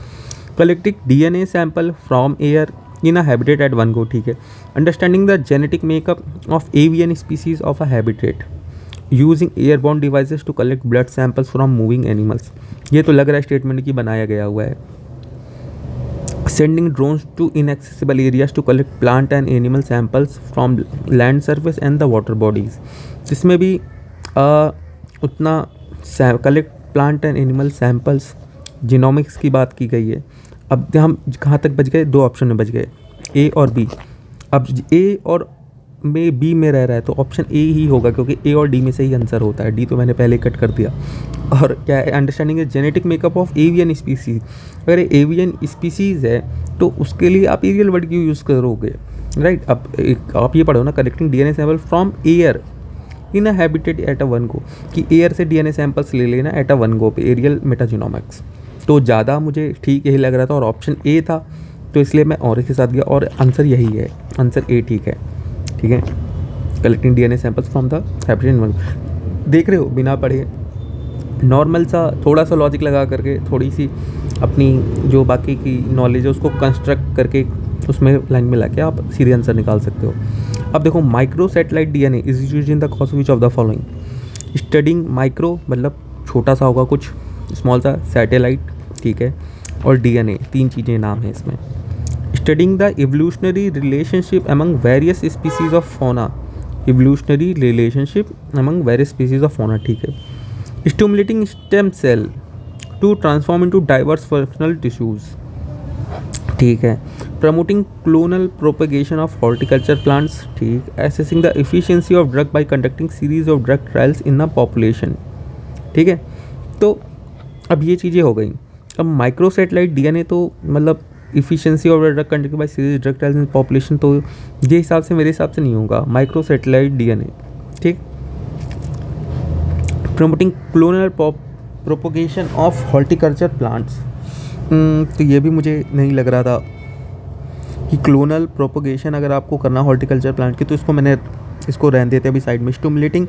Collecting DNA sample from air in a habitat at one go, ठीक है। Understanding the genetic makeup of avian species of a habitat using airborne devices to collect blood samples from moving animals. ये तो लग रहा है statement की बनाया गया हुआ है। Sending drones to inaccessible areas to collect plant and animal samples from land surface and the water bodies. इसमें भी उतना collect plant and animal samples, genomics की बात की गई है। अब हम कहाँ तक बच गए, 2 ऑप्शन में बच गए, A और B। अब A और में B में रह रहा है तो ऑप्शन A ही होगा, क्योंकि A और D में से ही आंसर होता है, D तो मैंने पहले कट कर दिया। और क्या है, understanding genetic makeup of avian species. अगर एवियन स्पीसीज है तो उसके लिए आप एरियल वर्ड क्यों यूज़ करोगे, राइट। अब आप ये पढ़ो ना, collecting DNA sample from air in a habitat at a one go, कि एयर से DNA सैंपल्स ले लेना एट अ वन गो पे, एरियल मेटाजेनोमिक्स। तो ज़्यादा मुझे ठीक यही लग रहा था और ऑप्शन A था, तो इसलिए मैं और के साथ गया और आंसर यही है, आंसर A ठीक है, ठीक है। Collecting DNA samples from the habitat one, देख रहे हो बिना पढ़े नॉर्मल सा थोड़ा सा लॉजिक लगा करके, थोड़ी सी अपनी जो बाकी की नॉलेज है उसको कंस्ट्रक्ट करके उसमें लाइन में लाके आप सीधे आंसर निकाल सकते हो। अब देखो, micro satellite DNA is used in the cause which of the following. Studying micro मतलब छोटा सा होगा कुछ, स्मॉल सा, सैटेलाइट, ठीक है, और DNA, 3 चीज़ें नाम है इसमें। Studying the evolutionary relationship among various species of fauna, evolutionary relationship among various species of fauna, ठीक है। Stimulating stem cell to transform into diverse functional tissues, ठीक है। Promoting clonal propagation of horticulture plants, ठीक। Assessing the efficiency of drug by conducting series of drug trials in the population, ठीक है। तो अब ये चीज़ें हो गई। अब माइक्रो सैटेलाइट DNA तो मतलब efficiency of drug conducted by series drug trials in population, तो ये हिसाब से मेरे हिसाब से नहीं होगा माइक्रो सैटेलाइट DNA, ठीक। Promoting clonal propagation of horticulture plants, तो ये भी मुझे नहीं लग रहा था कि क्लोनल प्रोपोगेशन अगर आपको करना हॉर्टिकल्चर प्लांट की, तो इसको रहने देते अभी साइड में। Stimulating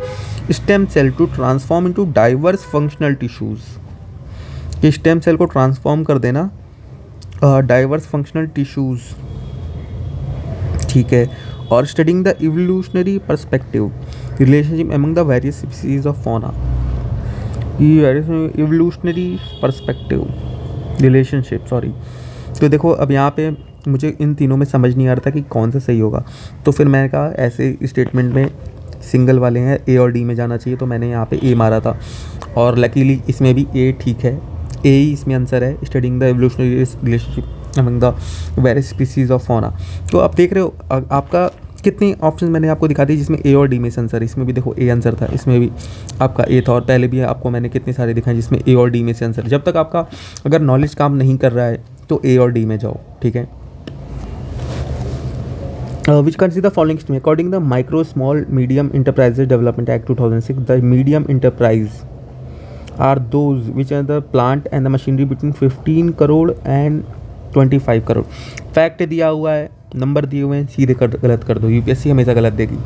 stem cell to transform into diverse functional tissues, कि स्टेम सेल को ट्रांसफॉर्म कर देना डाइवर्स फंक्शनल टिश्यूज़, ठीक है। और studying the evolutionary perspective relationship among the various species of fauna, evolutionary perspective relationship, sorry. तो देखो अब यहाँ पे मुझे इन तीनों में समझ नहीं आ रहा था कि कौन सा सही होगा, तो फिर मैंने कहा ऐसे स्टेटमेंट में सिंगल वाले हैं, A और D में जाना चाहिए, तो मैंने यहाँ पे A मारा था और लकीली इसमें भी A ठीक है, A ही इसमें आंसर है। Studying the evolutionary relationship among the various species of fauna. तो आप देख रहे हो आपका कितने ऑप्शन मैंने आपको दिखा दिए जिसमें A और D में से आंसर, इसमें भी देखो A आंसर था, इसमें भी आपका A था, और पहले भी आपको मैंने कितने सारे दिखाए जिसमें A और D में से आंसर। जब तक आपका अगर नॉलेज काम नहीं कर रहा है तो A और D में जाओ, ठीक है। Which consider the following statement according to the Micro Small Medium Enterprises Development Act 2006, the medium enterprise are those which are the plant and the machinery between 15 crore and 25 crore. Fact दिया हुआ है, number दिए हुए हैं, सीधे गलत कर दो, यूपीएससी हमेशा गलत देगी।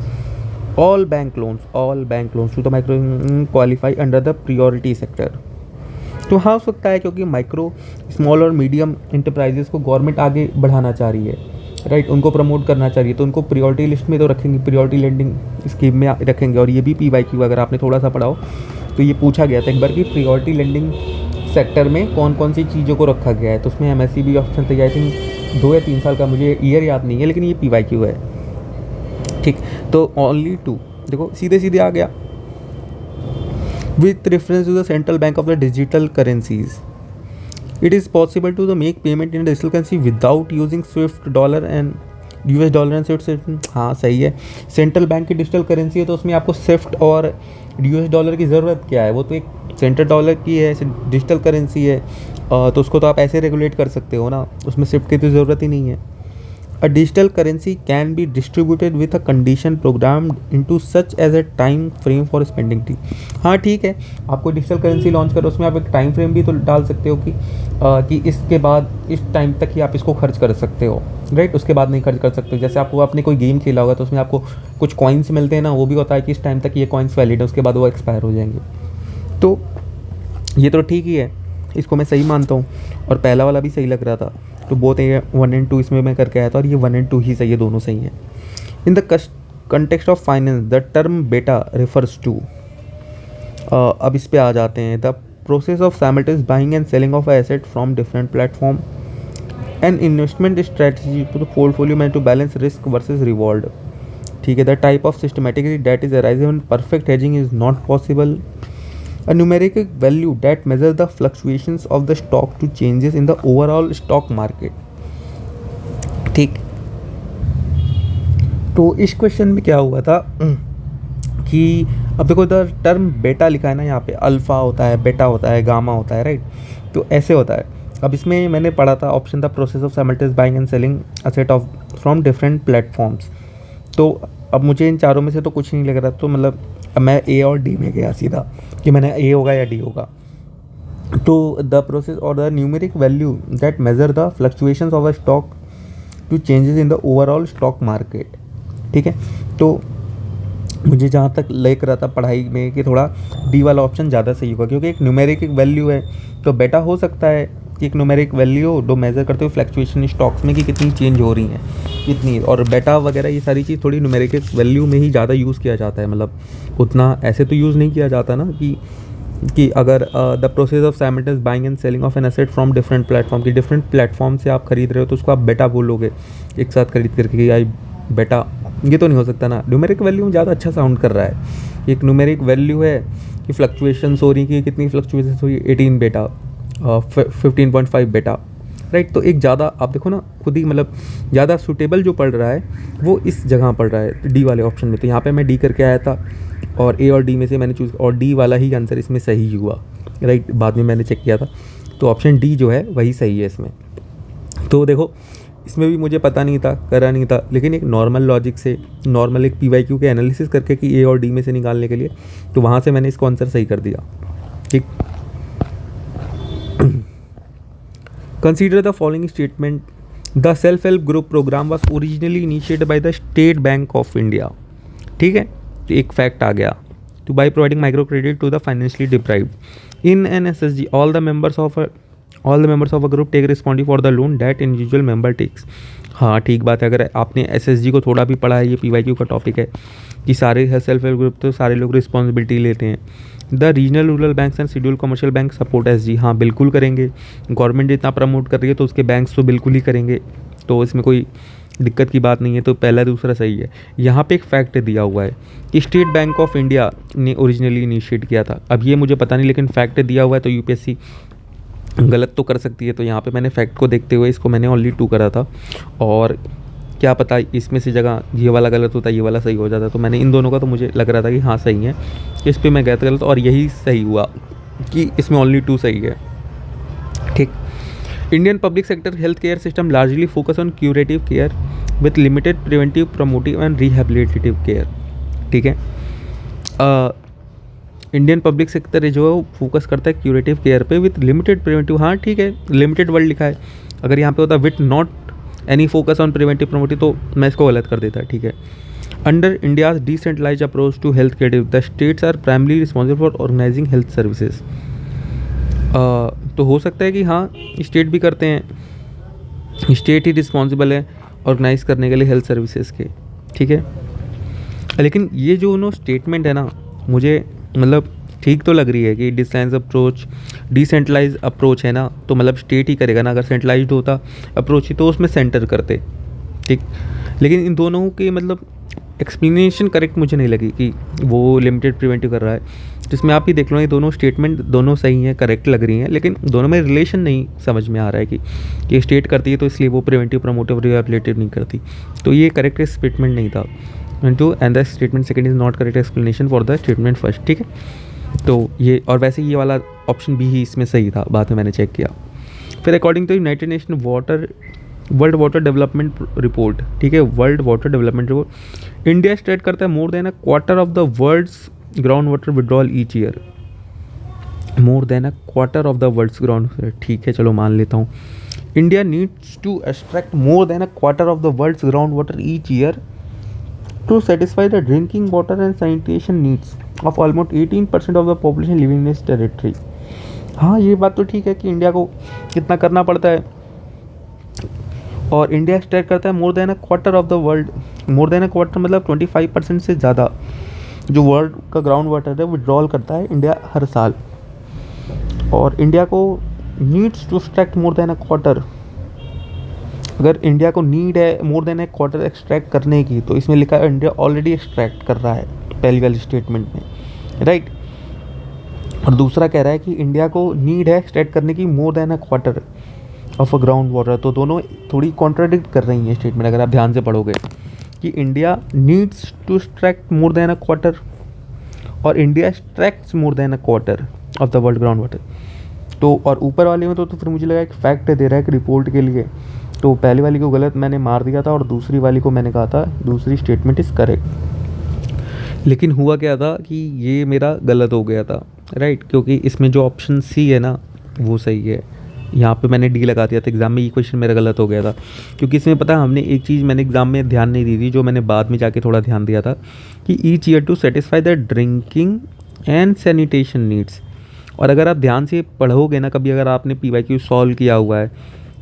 All bank loans to the micro qualify under the priority sector. तो हाँ, हो सकता है क्योंकि माइक्रो स्मॉल और मीडियम इंटरप्राइजेस को गवर्नमेंट आगे बढ़ाना चाह रही है, राइट, उनको प्रमोट करना चाह रही है, तो उनको प्रियोरिटी लिस्ट में तो रखेंगे, प्रियोरिटी लेंडिंग स्कीम में रखेंगे। और ये भी PYQ अगर आपने थोड़ा सा पढ़ा हो तो ये पूछा गया था एक बार कि प्रियोरिटी लेंडिंग सेक्टर में कौन कौन सी चीज़ों को रखा गया है, तो उसमें MSc भी ऑप्शन था, आई थिंक 2 या 3 साल का, मुझे ईयर याद नहीं है, लेकिन ये PYQ है। ठीक, तो ओनली 2, देखो सीधे सीधे आ गया। With reference to the central bank of the digital currencies, it is possible to make payment in digital currency without using SWIFT dollar and US dollar and SWIFT। हाँ सही है, सेंट्रल बैंक की digital currency है तो उसमें आपको SWIFT और US dollar की ज़रूरत क्या है, वो तो एक सेंट्रल डॉलर की है, डिजिटल करेंसी है, तो उसको तो आप ऐसे रेगुलेट कर सकते हो ना, उसमें SWIFT की तो ज़रूरत ही नहीं है। A digital currency can be distributed with a condition programmed into such as a time frame for spending T. हाँ ठीक है, आपको डिजिटल करेंसी लॉन्च करो, उसमें आप एक टाइम फ्रेम भी तो डाल सकते हो कि इसके बाद इस टाइम तक ही आप इसको खर्च कर सकते हो, राइट, उसके बाद नहीं खर्च कर सकते हो। जैसे आपको आपने कोई गेम खेला होगा तो उसमें आपको कुछ कॉइन्स मिलते हैं ना, वो भी होता है कि इस टाइम तक ये कॉइन्स वैलिड है, उसके बाद वो एक्सपायर हो जाएंगे। तो ये तो ठीक ही है, इसको मैं सही मानता हूँ, और पहला वाला भी सही लग रहा था, तो बोथ 1 and 2 इसमें मैं करके आया था, और ये 1 and 2 ही सही है, दोनों सही हैं। In the context of finance the term beta refers to, अब इस पे आ जाते हैं, the process of simultaneous buying and selling of asset from different platform and investment strategy to the portfolio man to balance risk versus reward. ठीक है, the type of systematically debt is arising when perfect hedging is not possible. A numeric value that measures the fluctuations of the stock to changes in the overall stock market। ठीक, तो इस question में क्या हुआ था कि अब देखो, द टर्म बेटा लिखा है ना, यहाँ पे अल्फ़ा होता है, बेटा होता है, गामा होता है, राइट, तो ऐसे होता है। अब इसमें मैंने पढ़ा था ऑप्शन था process of simultaneous buying and selling asset of from different platforms. तो अब मुझे इन चारों में से तो कुछ नहीं लग रहा, तो मतलब अब मैं A और D में गया सीधा कि मैंने A होगा या D होगा। तो द प्रोसेस और the numeric value that measure the fluctuations of a stock to changes in the overall stock market. ठीक है, तो मुझे जहाँ तक लग रहा था पढ़ाई में कि थोड़ा D वाला ऑप्शन ज़्यादा सही होगा, क्योंकि एक न्यूमेरिक वैल्यू है, तो बेटा हो सकता है कि एक न्यूमेरिक वैल्यू जो मेज़र करते हुए फ्लक्चुएशन स्टॉक्स में कि कितनी चेंज हो रही हैं, कितनी, और बेटा वगैरह ये सारी चीज़ थोड़ी न्यूमेरिक वैल्यू में ही ज़्यादा यूज़ किया जाता है, मतलब उतना ऐसे तो यूज़ नहीं किया जाता ना कि अगर the process of simultaneous buying and selling of an asset from different platform, की डिफरेंट प्लेटफॉर्म से आप खरीद रहे हो तो उसको आप बेटा बोलोगे एक साथ खरीद करके कि आई बेटा, ये तो नहीं हो सकता ना। न्यूमेरिक वैल्यू में ज़्यादा अच्छा साउंड कर रहा है। एक न्यूमेरिक वैल्यू है कि फ्लक्चुएशंस हो रही, कि कितनी फ्लक्चुएशंस हुई, 18 बेटा, 15.5 बेटा, राइट। तो एक ज़्यादा आप देखो ना खुद ही, मतलब ज़्यादा सूटेबल जो पढ़ रहा है वो इस जगह पढ़ रहा है D वाले ऑप्शन में। तो यहाँ पे मैं D करके आया था और A और D में से मैंने चूज़, और D वाला ही आंसर इसमें सही हुआ, राइट। बाद में मैंने चेक किया था, तो ऑप्शन D जो है वही सही है इसमें। तो देखो इसमें भी मुझे पता नहीं था, करा नहीं था, लेकिन एक नॉर्मल लॉजिक से, नॉर्मल एक PYQ के एनालिसिस करके कि A और D में से निकालने के लिए, तो वहाँ से मैंने इसको आंसर सही कर दिया। ठीक, consider the following statement, the self help group programme was originally initiated by the state bank of India. ठीक है, तो एक फैक्ट आ गया, to by providing micro credit to the financially deprived in an SSG all the members of a group take responsibility for the loan that individual member takes. हाँ ठीक बात है, अगर आपने SSG को थोड़ा भी पढ़ा है, ये PYQ का टॉपिक है कि सारे सेल्फ हेल्प ग्रुप तो सारे लोग रिस्पॉन्सिबिलिटी लेते हैं। The regional rural banks and schedule commercial bank support SG, हाँ बिल्कुल करेंगे, गवर्नमेंट जितना प्रमोट कर रही है तो उसके बैंक्स तो बिल्कुल ही करेंगे, तो इसमें कोई दिक्कत की बात नहीं है। तो पहला दूसरा सही है। यहाँ पे एक फैक्ट दिया हुआ है कि स्टेट बैंक ऑफ इंडिया ने ओरिजिनली इनिशिएट किया था। अब ये मुझे पता नहीं, लेकिन फैक्ट दिया हुआ है तो UPSC गलत तो कर सकती है। तो यहाँ पे मैंने फैक्ट को देखते हुए इसको मैंने ओनली 2 करा था, और क्या पता इसमें से जगह ये वाला गलत होता, ये वाला सही हो जाता। तो मैंने इन दोनों का तो मुझे लग रहा था कि हाँ सही है, इस पे मैं गया था गलत, और यही सही हुआ कि इसमें ओनली 2 सही है। ठीक, Indian public sector health care system largely focus on curative care with limited preventive, promotive and rehabilitative care. ठीक है, इंडियन पब्लिक सेक्टर जो है वो फोकस करता है क्यूरेटिव केयर पे विथ लिमिटेड प्रिवेंटिव। हाँ ठीक है, लिमिटेड वर्ड लिखा है, अगर यहाँ पे होता with not any focus on preventive promotive तो मैं इसको गलत कर देता, ठीक है। Under India's decentralise approach to health care the states are primarily responsible for organising health services. तो हो सकता है कि हाँ स्टेट भी करते हैं, स्टेट ही रिस्पॉन्सिबल है ऑर्गेनाइज करने के लिए हेल्थ सर्विसेज के, ठीक है। लेकिन ये जो उन्होंने स्टेटमेंट है ना, मुझे मतलब ठीक तो लग रही है कि डिसेंट्रलाइज अप्रोच है ना, तो मतलब स्टेट ही करेगा ना। अगर सेंट्रलाइज्ड होता अप्रोच ही तो उसमें सेंटर करते, ठीक। लेकिन इन दोनों के मतलब एक्सप्लेनेशन करेक्ट मुझे नहीं लगी कि वो लिमिटेड प्रिवेंटिव कर रहा है। जिसमें आप ही देख लो, ये दोनों स्टेटमेंट दोनों सही हैं, करेक्ट लग रही हैं, लेकिन दोनों में रिलेशन नहीं समझ में आ रहा है कि ये स्टेट करती है तो इसलिए वो प्रिवेंटिव प्रोमोटिव रिहैबिलिटेटिव नहीं करती। तो ये करेक्ट स्टेटमेंट नहीं था। And the statement second is not correct explanation for the statement first, ठीक है। तो ये और वैसे ये वाला ऑप्शन बी ही इसमें सही था, बाद में मैंने चेक किया। फिर according to united nation world water development report, ठीक है, world water development report, India state करता है more than a quarter of the world's ground water withdrawal each year. More than a quarter of the world's ground, ठीक है चलो मान लेता हूँ। India needs to extract more than a quarter of the world's ground water each year to satisfy the drinking water and sanitation needs of almost 18% of the population living in this territory। हाँ ये बात तो ठीक है कि India को कितना करना पड़ता है, और इंडिया एक्सट्रैक्ट करता है more than a quarter of the world. More than a quarter मतलब 25% से ज़्यादा जो वर्ल्ड का ग्राउंड वाटर है विड्रॉल करता है इंडिया हर साल। और इंडिया को needs to extract more than a quarter, अगर इंडिया को नीड है more than a quarter extract करने की, तो इसमें लिखा है इंडिया ऑलरेडी एक्सट्रैक्ट कर रहा है पहली वाली स्टेटमेंट में, राइट। और दूसरा कह रहा है कि इंडिया को नीड है एक्सट्रैक्ट करने की मोर than a quarter of a ground water. तो दोनों थोड़ी कॉन्ट्राडिक्ट कर रही हैं स्टेटमेंट, अगर आप ध्यान से पढ़ोगे कि India needs to extract more than a quarter और India extracts more than a quarter of the world ground water. तो और ऊपर वाले में तो फिर मुझे लगा एक फैक्ट दे रहा है कि रिपोर्ट के लिए, तो पहली वाली को गलत मैंने मार दिया था और दूसरी वाली को मैंने कहा था दूसरी स्टेटमेंट इज़ करेक्ट। लेकिन हुआ क्या था कि ये मेरा गलत हो गया था, राइट, क्योंकि इसमें जो ऑप्शन सी है ना वो सही है। यहाँ पे मैंने डी लगा दिया था, एग्ज़ाम में ये क्वेश्चन मेरा गलत हो गया था, क्योंकि इसमें पता है हमने एक चीज़ मैंने एग्ज़ाम में ध्यान नहीं दी थी, जो मैंने बाद में जाके थोड़ा ध्यान दिया था कि each year to satisfy the drinking and sanitation needs. और अगर आप ध्यान से पढ़ोगे ना, कभी अगर आपने PYQ सॉल्व किया हुआ है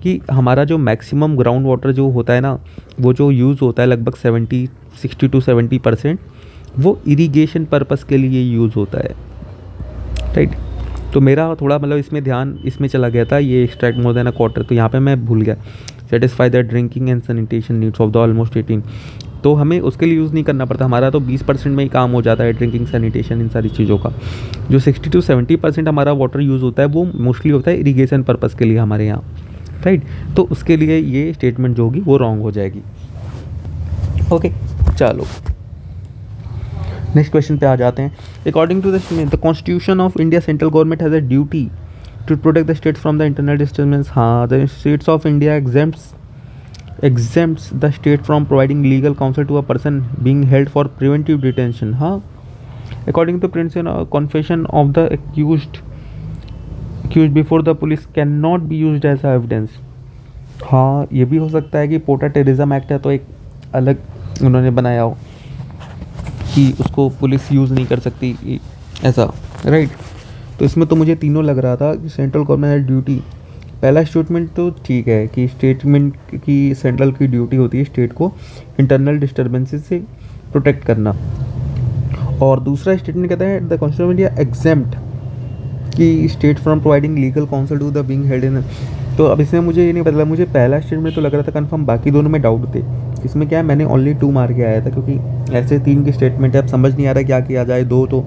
कि हमारा जो मैक्सिमम ग्राउंड वाटर जो होता है ना, वो जो यूज़ होता है लगभग 60 to 70%, वो इरिगेशन पर्पस के लिए यूज़ होता है, राइट। तो मेरा थोड़ा मतलब इसमें ध्यान इसमें चला गया था, ये extract more than a quarter, तो यहाँ पे मैं भूल गया satisfy the drinking and sanitation needs of the almost 18। तो हमें उसके लिए यूज़ नहीं करना पड़ता, हमारा तो 20% में ही काम हो जाता है ड्रिंकिंग सैनिटेशन इन सारी चीज़ों का। जो 60 to 70% हमारा वाटर यूज़ होता है वो मोस्टली होता है इरीगेशन पर्पज़ के लिए हमारे यहाँ, राइट। तो उसके लिए ये स्टेटमेंट जो होगी वो रॉन्ग हो जाएगी। ओके चलो नेक्स्ट क्वेश्चन पे आ जाते हैं। According to the constitution of India central government has a duty to protect the states from the internal disturbance. हाँ, the states of India exempts the state from providing legal counsel to a person being held for preventive detention। हाँ, according to principle confession of the accused before the police cannot be used as evidence। हाँ, ये भी हो सकता है कि पोटा terrorism act है तो एक अलग उन्होंने बनाया हो कि उसको पुलिस यूज़ नहीं कर सकती ऐसा, राइट। तो इसमें तो मुझे तीनों लग रहा था कि सेंट्रल गवर्नमेंट ड्यूटी, पहला स्टेटमेंट तो ठीक है कि स्टेटमेंट की सेंट्रल की ड्यूटी होती है स्टेट को इंटरनल डिस्टर्बेंसेस से प्रोटेक्ट करना, और दूसरा स्टेटमेंट कहता है the constitution of India exempt कि state from providing legal counsel to the being held in. तो अब इसमें मुझे ये नहीं पता, मुझे पहला स्टेटमेंट तो लग रहा था कंफर्म, बाकी दोनों में डाउट थे। इसमें क्या है, मैंने ओनली 2 मार के आया था क्योंकि ऐसे 3 की स्टेटमेंट है, अब समझ नहीं आ रहा क्या किया जाए। 2 तो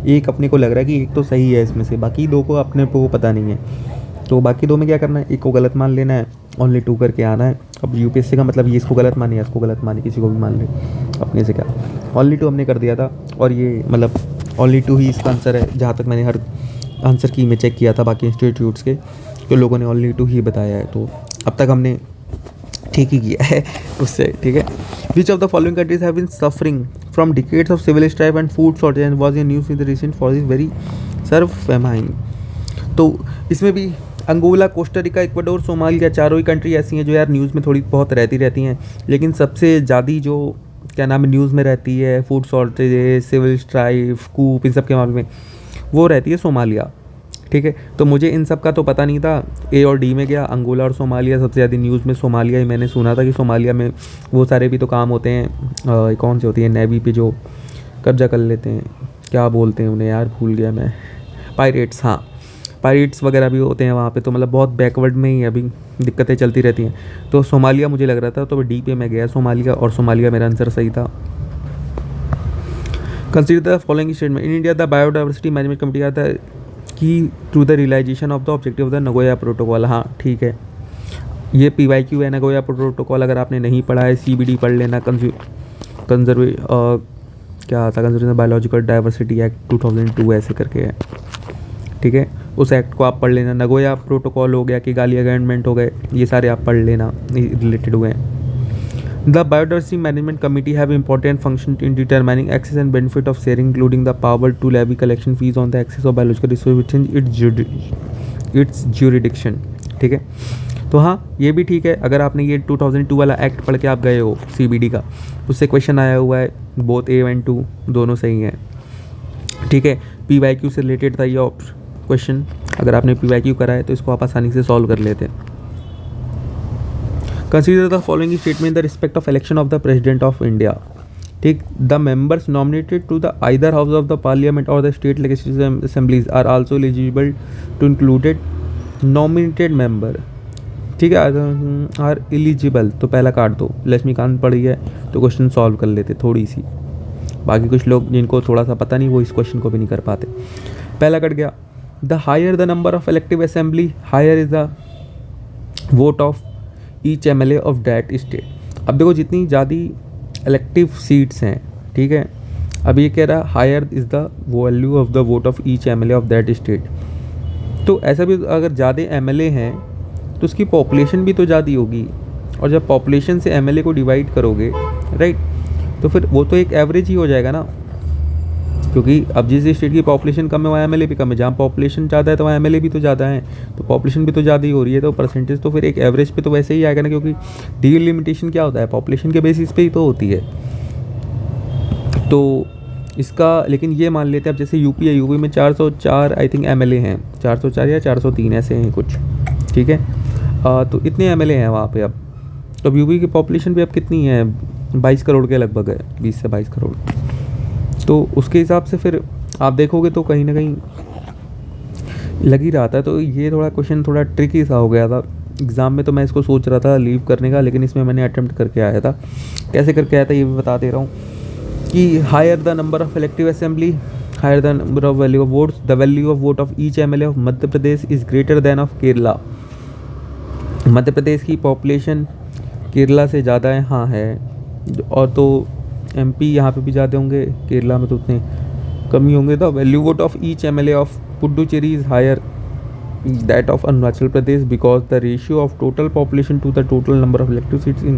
एक अपने को लग रहा है कि एक तो सही है इसमें से, बाकी 2 को अपने को पता नहीं है। तो बाकी 2 में क्या करना है, एक को गलत मान लेना है, ओनली 2 करके आना है। अब UPSC का मतलब ये इसको गलत माने या इसको गलत माने, किसी को भी मान ले, अपने से क्या। ओनली 2 हमने कर दिया था और ये मतलब ओनली 2 ही इसका आंसर है, जहाँ तक मैंने हर आंसर की में चेक किया था बाकी इंस्टीट्यूट्स के, तो लोगों ने ओनली 2 ही बताया है। तो अब तक हमने ठीक ही किया है उससे, ठीक है। Which of the following countries have been suffering from decades of civil strife and food shortage and was in news in the recent for this very severe famine. तो इसमें भी Angola, Costa Rica, Ecuador, Somalia, चारों ही country ऐसी हैं जो यार news में थोड़ी बहुत रहती हैं, लेकिन सबसे ज़्यादा जो क्या नाम है न्यूज़ में रहती है, फूड शॉर्टेज, सिविल स्ट्राइफ, कूप, इन सब के मामले में, वो रहती है सोमालिया। ठीक है, तो मुझे इन सब का तो पता नहीं था। ए और डी में गया, अंगोला और सोमालिया सबसे ज़्यादा न्यूज़ में। सोमालिया ही मैंने सुना था कि सोमालिया में वो सारे भी तो काम होते हैं, कौन सी होती है नेवी पे जो कब्जा कर लेते हैं, क्या बोलते हैं उन्हें यार, भूल गया मैं, पायरेट्स, हाँ पायरेट्स वगैरह भी होते हैं वहाँ पे। तो मतलब बहुत बैकवर्ड में ही अभी दिक्कतें चलती रहती हैं। तो सोमालिया मुझे लग रहा था, तो डी पे मैं गया सोमालिया, और सोमालिया मेरा आंसर सही था। Consider the following statement. In India the biodiversity management committee आता है कि through the realisation of the objective of the Nagoya protocol. हाँ ठीक है, ये PYQ है, नगोया प्रोटोकॉल। अगर आपने नहीं पढ़ा है, CBD पढ़ लेना। क्या था, कंजर्वेशन बायोलॉजिकल डाइवर्सिटी एक्ट 2002 ऐसे करके है। ठीक है, उस एक्ट को आप पढ़ लेना। नगोया प्रोटोकॉल हो गया, किगाली अग्रीमेंट हो गए, ये सारे आप पढ़ लेना, रिलेटेड हुए हैं। The biodiversity management committee have important function in determining access and benefit of sharing, including the power to levy collection fees on the access of biological resource its jurisdiction. ठीक है, तो हाँ ये भी ठीक है। अगर आपने ये 2002 वाला एक्ट पढ़ के आप गए हो CBD का, उससे क्वेश्चन आया हुआ है, बोथ A एंड 2 दोनों सही हैं। ठीक है, PYQ से रिलेटेड था ये क्वेश्चन। अगर आपने PYQ करा है तो इसको आप आसानी से सॉल्व कर लेते हैं। Consider the following statement the respect of election of the president of India. ठीक, the members nominated to the either house of the parliament और the state legislative assemblies are also eligible to included nominated member. ठीक है, are eligible तो पहला काट दो, लक्ष्मीकांत पढ़ी है तो क्वेश्चन सॉल्व कर लेते थोड़ी सी। बाकी कुछ लोग जिनको थोड़ा सा पता नहीं वो इस क्वेश्चन को भी नहीं कर पाते। पहला कट गया। The higher the number of elective assembly, higher is the vote of each MLA of that state. अब देखो जितनी ज़्यादा इलेक्टिव सीट्स हैं, ठीक है, अब ये कह रहा है higher is the value of the vote of each MLA of that state. तो ऐसा भी अगर ज़्यादा MLA हैं तो उसकी पॉपुलेशन भी तो ज़्यादा होगी, और जब पॉपुलेशन से MLA को डिवाइड करोगे, राइट, तो फिर वो तो एक एवरेज ही हो जाएगा ना, क्योंकि अब जिस स्टेट की पॉपुलेशन कम है वहाँ MLA भी कम है, जहाँ पॉपुलेशन ज़्यादा है तो वहाँ MLA भी तो ज़्यादा है, तो पॉपुलेशन भी तो ज़्यादा ही हो रही है, तो परसेंटेज तो फिर एक एवरेज पे तो वैसे ही आएगा ना, क्योंकि डिलिमिटेशन क्या होता है, पॉपुलेशन के बेसिस पे ही तो होती है। तो इसका लेकिन ये मान लेते हैं, अब जैसे यूपी है, यूपी में 404 आई थिंक MLA हैं, 404 या 403 ऐसे हैं कुछ, ठीक है, तो इतने MLA हैं वहाँ पे। अब तो अब यूपी की पॉपुलेशन भी अब कितनी है, 22 करोड़ के लगभग है, 20 से 22 करोड़। तो उसके हिसाब से फिर आप देखोगे तो कहीं ना कहीं लग ही रहा था। तो ये थोड़ा क्वेश्चन थोड़ा ट्रिकी सा हो गया था एग्ज़ाम में, तो मैं इसको सोच रहा था लीव करने का, लेकिन इसमें मैंने अटेम्प्ट करके आया था। कैसे करके आया था ये भी बता दे रहा हूँ कि higher the number of elective assembly, higher the number of value of votes, the value of vote of each MLA of Madhya Pradesh is greater than of Kerala. Madhya Pradesh की पॉपुलेशन केरला से ज़्यादा है, हाँ है, और तो MP यहाँ पे भी ज़्यादा होंगे, केरला में तो उतने कम ही होंगे। The value vote of each MLA of Puducherry is higher that of Arunachal Pradesh because the ratio of total population to the total number of elective seats in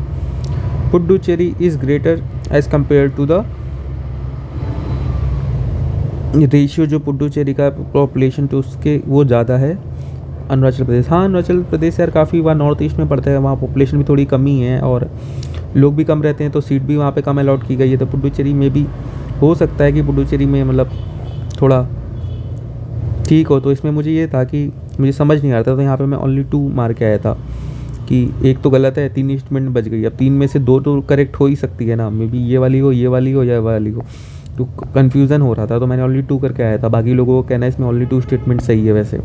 Puducherry is greater as compare to the ratio, जो पुडुचेरी का population तो उसके वो ज़्यादा है अरुणाचल प्रदेश। हाँ अरुणाचल प्रदेश यार काफ़ी वहाँ नॉर्थ ईस्ट में पड़ता है, वहाँ पॉपुलेशन भी थोड़ी कमी है और लोग भी कम रहते हैं, तो सीट भी वहाँ पे कम अलॉट की गई है। तो पुडुचेरी में भी हो सकता है कि पुडुचेरी में मतलब थोड़ा ठीक हो। तो इसमें मुझे ये था कि मुझे समझ नहीं आ रहा था, तो यहाँ पे मैं ओनली 2 मार के आया था कि एक तो गलत है, 3 स्टेटमेंट बच गई। अब 3 में से 2 तो करेक्ट हो ही सकती है ना, मे बी ये वाली हो, ये वाली हो, या वाली हो, तो कन्फ्यूज़न हो रहा था, तो मैंने ओनली 2 करके आया था। बाकी लोगों को कहना है इसमें ओनली 2 स्टेटमेंट सही है वैसे,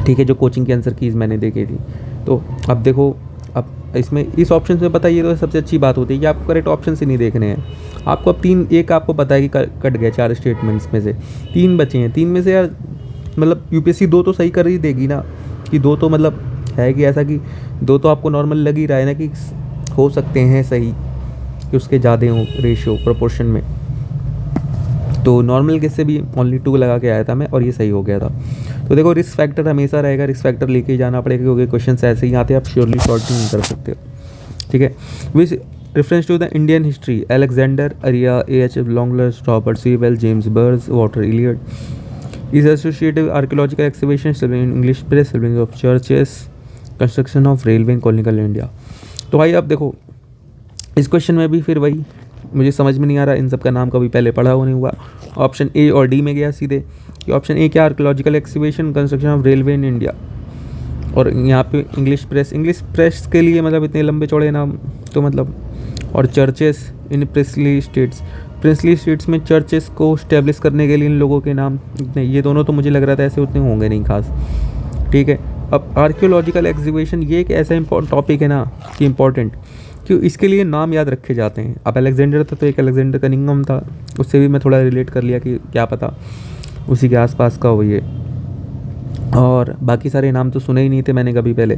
ठीक है, जो कोचिंग के आंसर कीज़ मैंने देखी थी। तो अब देखो, अब इसमें इस ऑप्शन से पता, ये तो सबसे अच्छी बात होती है कि आपको करेक्ट ऑप्शन से नहीं देखने हैं आपको। अब 3 एक आपको पता है कि कट गया 4 स्टेटमेंट्स में से 3 बचे हैं। 3 में से यार मतलब UPSC 2 तो सही कर ही देगी ना, कि 2 तो मतलब है कि ऐसा कि 2 तो आपको नॉर्मल लग ही रहा है ना कि हो सकते हैं सही, कि उसके ज़्यादा हो रेशियो प्रोपोर्शन में। तो नॉर्मल केस से भी ओनली 2 लगा के आया था मैं, और ये सही हो गया था। तो देखो रिस्क फैक्टर हमेशा रहेगा, रिस्क फैक्टर लेके ही जाना पड़ेगा, क्योंकि क्वेश्चन ऐसे ही आते हैं, आप श्योरली सॉल्व नहीं कर सकते, ठीक है। Which reference to the Indian history, Alexander, Rea, AH Longhurst, Robert Sewell, James Burgess, Walter Elliot, is associated archaeological excavation English press of churches construction of railway in colonial India. तो भाई अब देखो इस क्वेश्चन में भी फिर वही मुझे समझ में नहीं आ रहा, इन सब का नाम कभी पहले पढ़ा हो नहीं हुआ। ऑप्शन ए और डी में गया सीधे कि ऑप्शन ए क्या, archaeological excavation construction of railway in India. और यहाँ पे इंग्लिश प्रेस के लिए मतलब इतने लंबे चौड़े नाम तो मतलब, और चर्चेस इन प्रिंसली स्टेट्स में चर्चेस को स्टैब्लिश करने के लिए इन लोगों के नाम इतने, ये दोनों तो मुझे लग रहा था ऐसे उतने होंगे नहीं खास। ठीक है, अब आर्कियोलॉजिकल एग्जीबिशन ये एक ऐसा टॉपिक है ना कि इम्पॉर्टेंट, क्यों इसके लिए नाम याद रखे जाते हैं। अब अलेक्जेंडर था तो एक अलेक्जेंडर कनिंघम था, उससे भी मैं थोड़ा रिलेट कर लिया कि क्या पता उसी के आसपास का हो ये, और बाकी सारे नाम तो सुने ही नहीं थे मैंने कभी पहले।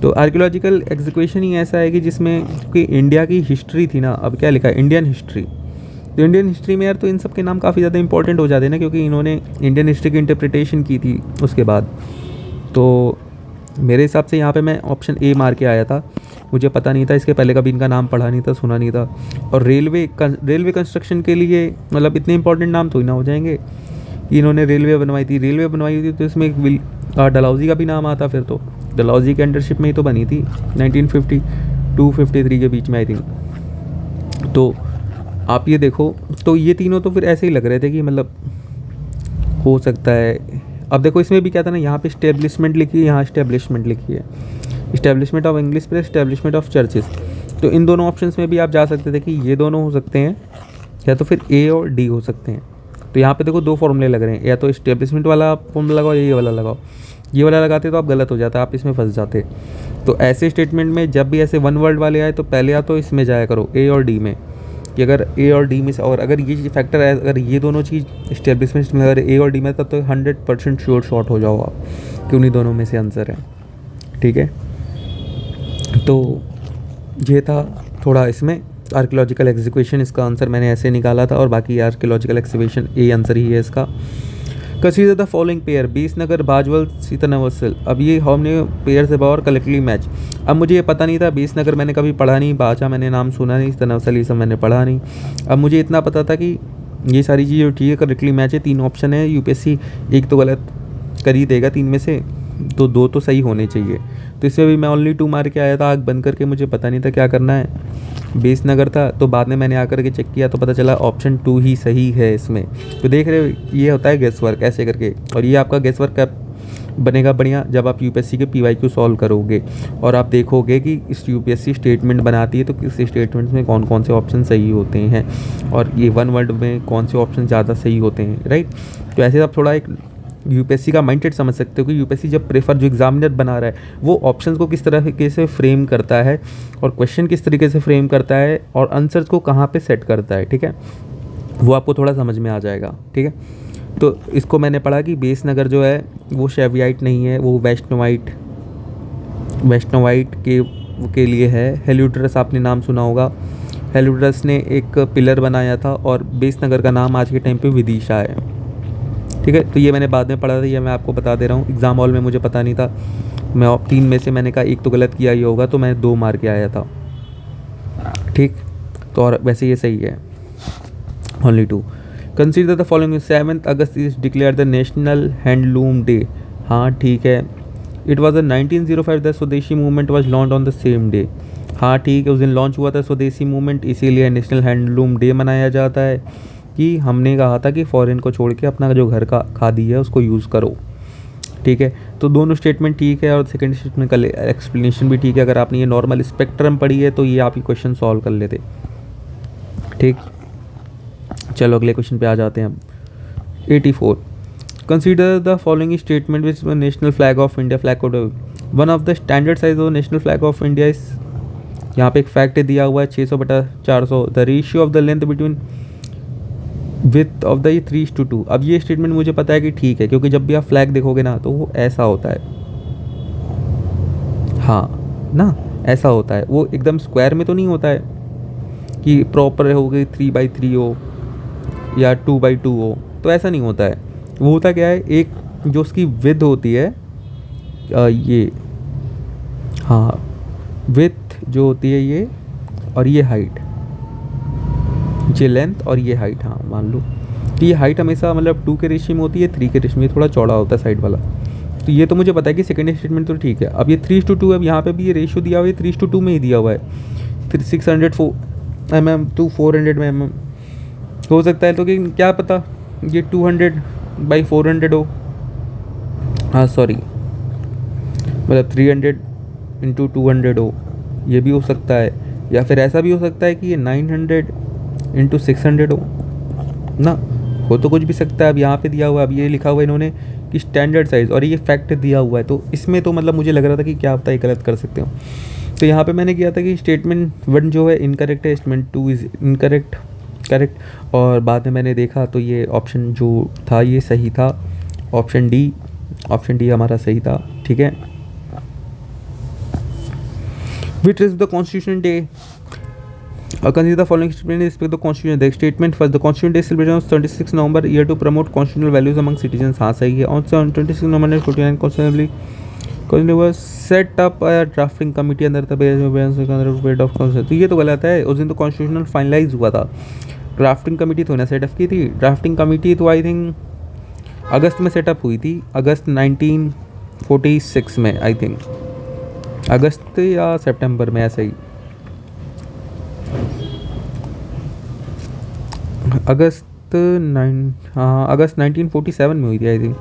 तो आर्कियोलॉजिकल एग्जीक्यूशन ही ऐसा है कि जिसमें कि इंडिया की हिस्ट्री थी ना, अब क्या लिखा है इंडियन हिस्ट्री, तो इंडियन हिस्ट्री में यार तो इन सब के नाम काफ़ी ज़्यादा इंपॉर्टेंट हो जाते हैं ना, क्योंकि इन्होंने इंडियन हिस्ट्री की इंटरप्रिटेशन की थी उसके बाद। तो मेरे हिसाब से यहाँ पे मैं ऑप्शन ए मार के आया था, मुझे पता नहीं था, इसके पहले कभी इनका नाम पढ़ा नहीं था, सुना नहीं था। और रेलवे कंस्ट्रक्शन के लिए मतलब इतने इंपॉर्टेंट नाम तो ही ना हो जाएंगे कि इन्होंने रेलवे बनवाई थी तो इसमें डलहौजी का भी नाम आता, फिर तो डलहौजी के अंडरशिप में ही तो बनी थी 1952-53 के बीच में आई थिंक। तो आप ये देखो, तो ये तीनों तो फिर ऐसे ही लग रहे थे कि मतलब हो सकता है। अब देखो इसमें भी क्या था ना, यहाँ पे स्टैब्लिशमेंट लिखी है, यहाँ स्टैब्लिशमेंट लिखी है, establishment of English press, establishment of churches. तो इन दोनों ऑप्शंस में भी आप जा सकते थे कि ये दोनों हो सकते हैं या तो फिर ए और डी हो सकते हैं। तो यहाँ पे देखो दो फॉर्मूले लग रहे हैं, या तो स्टैब्लिशमेंट वाला फॉर्मूला लगाओ या ये वाला लगाओ। ये वाला लगाते तो आप गलत हो जाता, आप इसमें फंस जाते। तो ऐसे स्टेटमेंट में जब भी ऐसे वन वर्ड वाले आए तो पहले या तो इसमें जाया करो ए और डी में, कि अगर ए और डी में से, और अगर ये फैक्टर है, अगर ये दोनों चीज़ स्टैब्लिशमेंट में अगर ए और डी में तब तो 100% श्योर शॉर्ट हो जाओ आप कि उन्हीं दोनों में से आंसर है। ठीक है, तो ये था थोड़ा इसमें आर्कियोलॉजिकल एग्जीक्यूशन, इसका आंसर मैंने ऐसे निकाला था, और बाकी आर्कियोलॉजिकल एक्सकवेशन ए आंसर ही है इसका। Consider the following pair, Besnagar बाजवल सीतानवसल। अब ये हमने पेयर से और कलेक्टिवली मैच। अब मुझे ये पता नहीं था, बीसनगर मैंने कभी पढ़ा नहीं, बाजा मैंने नाम सुना नहीं, सीतानवसल ये सब मैंने पढ़ा नहीं। अब मुझे इतना पता था कि ये सारी चीज़ें ठीक है, करेक्टली मैच है। 3 ऑप्शन है, यूपीएससी एक तो गलत कर ही देगा 3 में से, तो 2 तो सही होने चाहिए। तो इसमें भी मैं ओनली 2 मार के आया था आँख बंद करके, मुझे पता नहीं था क्या करना है। बीसनगर था, तो बाद में मैंने आकर के चेक किया तो पता चला ऑप्शन 2 ही सही है इसमें। तो देख रहे हो ये होता है गेस वर्क ऐसे करके, और ये आपका गेस वर्क बनेगा बढ़िया जब आप यूपीएससी के पीवाईक्यू सॉल्व करोगे, और आप देखोगे कि इस यूपीएससी स्टेटमेंट बनाती है तो किस स्टेटमेंट में कौन कौन से ऑप्शन सही होते हैं, और ये वन वर्ड में कौन से ऑप्शन ज़्यादा सही होते हैं, राइट। तो ऐसे आप थोड़ा एक यूपीएससी का माइंडसेट समझ सकते हो कि यूपीएससी जब प्रेफर जो एग्जामिनर बना रहा है वो ऑप्शंस को किस तरीके से फ्रेम करता है, और क्वेश्चन किस तरीके से फ्रेम करता है, और आंसर्स को कहाँ पे सेट करता है। ठीक है, वो आपको थोड़ा समझ में आ जाएगा। ठीक है, तो इसको मैंने पढ़ा कि बीसनगर जो है वो शेवियाइट नहीं है, वो वैष्णवाइट के लिए है। हेलियोडोरस आपने नाम सुना होगा, हेलियोडोरस ने एक पिलर बनाया था, और बीसनगर का नाम आज के टाइम पे विदिशा है। ठीक है, तो ये मैंने बाद में पढ़ा था, ये मैं आपको बता दे रहा हूँ। एग्ज़ाम हॉल में मुझे पता नहीं था, मैं 3 में से मैंने कहा एक तो गलत किया ही होगा, तो मैं 2 मार के आया था। ठीक, तो और वैसे ये सही है, only 2। Consider the following, 7 August is declare the national handloom day. हाँ ठीक है, इट वॉज द 1905 द स्वदेशी movement was launch on the same day. हाँ ठीक है, उस दिन लॉन्च हुआ था स्वदेशी मूवमेंट, इसीलिए नेशनल हैंडलूम डे मनाया जाता है कि हमने कहा था कि फॉरेन को छोड़ के अपना जो घर का खादी है उसको यूज़ करो। ठीक है, तो दोनों स्टेटमेंट ठीक है, और सेकंड स्टेटमेंट का एक्सप्लेनेशन भी ठीक है। अगर आपने ये नॉर्मल स्पेक्ट्रम पढ़ी है तो ये आप ये क्वेश्चन सॉल्व कर लेते। ठीक, चलो अगले क्वेश्चन पे आ जाते हैं हम। 84, consider the following statement which national flag of India flag code one of the standard size of national flag of India is. यहाँ पे एक फैक्ट दिया हुआ है 600/400, the ratio of the length between width of the 3:2। अब ये statement मुझे पता है कि ठीक है, क्योंकि जब भी आप फ्लैग देखोगे ना तो वो ऐसा होता है, हाँ ना, ऐसा होता है, वो एकदम स्क्वायर में तो नहीं होता है कि प्रॉपर हो गई 3/3 हो या 2/2 हो, तो ऐसा नहीं होता है। वो होता क्या है, एक जो उसकी विड्थ होती है ये, हाँ विड्थ जो होती है ये, और ये हाइट, ये लेंथ और ये हाइट, हाँ मान लो तो ये हाइट हमेशा मतलब 2 के रेशियो में होती है, 3 के रेशियो में, थोड़ा चौड़ा होता है साइड वाला। तो ये तो मुझे पता है कि सेकेंड स्टेटमेंट तो ठीक है। अब ये 3:2 है, अब यहाँ पे भी ये रेशियो दिया हुआ है, 3:2 में ही दिया हुआ है। 600 mm to 400 mm हो सकता है, तो कि क्या पता ये 200/400 हो, हाँ सॉरी मतलब 300 × 200 हो, ये भी हो सकता है। या फिर ऐसा भी हो सकता है कि ये 900 × 600 हो ना, हो तो कुछ भी सकता है। अब यहाँ पे दिया हुआ है, अब ये लिखा हुआ है इन्होंने कि स्टैंडर्ड साइज़, और ये फैक्ट दिया हुआ है, तो इसमें तो मतलब मुझे लग रहा था कि क्या पता ये गलत कर सकते हो। तो यहाँ पे मैंने किया था कि स्टेटमेंट 1 जो है इनकरेक्ट है, स्टेटमेंट 2 इज़ इनकरेक्ट करेक्ट, और बाद में मैंने देखा तो ये ऑप्शन जो था ये सही था, ऑप्शन डी हमारा सही था, ठीक है। Which is the Constitution Day? Consider the following statement with respect to the Constitution Day. Statement first: the Constitution Day celebration on 26 November year to promote constitutional values among citizens. हाँ सही है। On 26 November 1949 Constitution was set up a drafting committee under the period of Constitution. तो ये तो गलत है, उस दिन तो कॉन्स्टिट्यूशनल फाइनलाइज हुआ था, ड्राफ्टिंग कमेटी तो ना सेटअप की थी। ड्राफ्टिंग कमेटी तो आई थिंक अगस्त में सेटअप हुई थी, अगस्त 1946 में, आई थिंक अगस्त या सितंबर में, ऐसा ही अगस्त 1947 में हुई थी आई थिंक,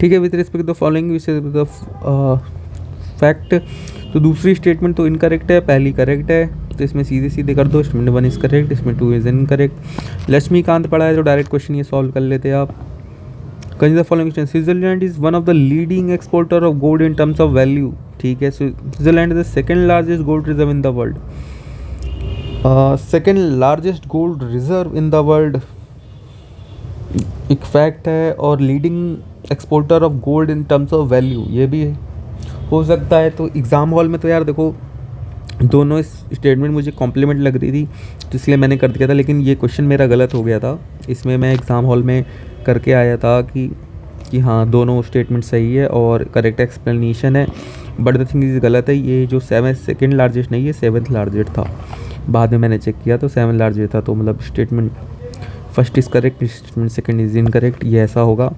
ठीक है। With respect the following the fact, तो दूसरी स्टेटमेंट तो इनकरेक्ट है, पहली करेक्ट है, तो इसमें सीधे सीधे कर दो। स्टेटमेंट 1 इज करेक्ट, इसमें 2 इज इनकरेक्ट। लक्ष्मीकांत पढ़ा है तो डायरेक्ट क्वेश्चन ये सॉल्व कर लेते आप। Consider following question, Switzerland is one of the leading exporter of gold in terms of value, ठीक है। Switzerland is the second largest gold reserve in the world, second largest gold reserve in the world एक fact है, और leading exporter of gold in terms of value ये भी हो सकता है। तो एग्ज़ाम हॉल में तो यार देखो दोनों इस स्टेटमेंट मुझे कॉम्प्लीमेंट लग रही थी, तो इसलिए मैंने कर दिया था, लेकिन ये क्वेश्चन मेरा गलत हो गया था। इसमें मैं एग्ज़ाम हॉल में करके आया था कि हाँ दोनों स्टेटमेंट सही है और करेक्ट एक्सप्लेनेशन है, बट द थिंग इज़ गलत है। ये जो सेकेंड लार्जेस्ट नहीं, ये 7th लार्जेस्ट था, बाद में मैंने चेक किया तो 7th लार्जेस्ट था। तो मतलब statement first is correct, statement second is incorrect, ये ऐसा होगा,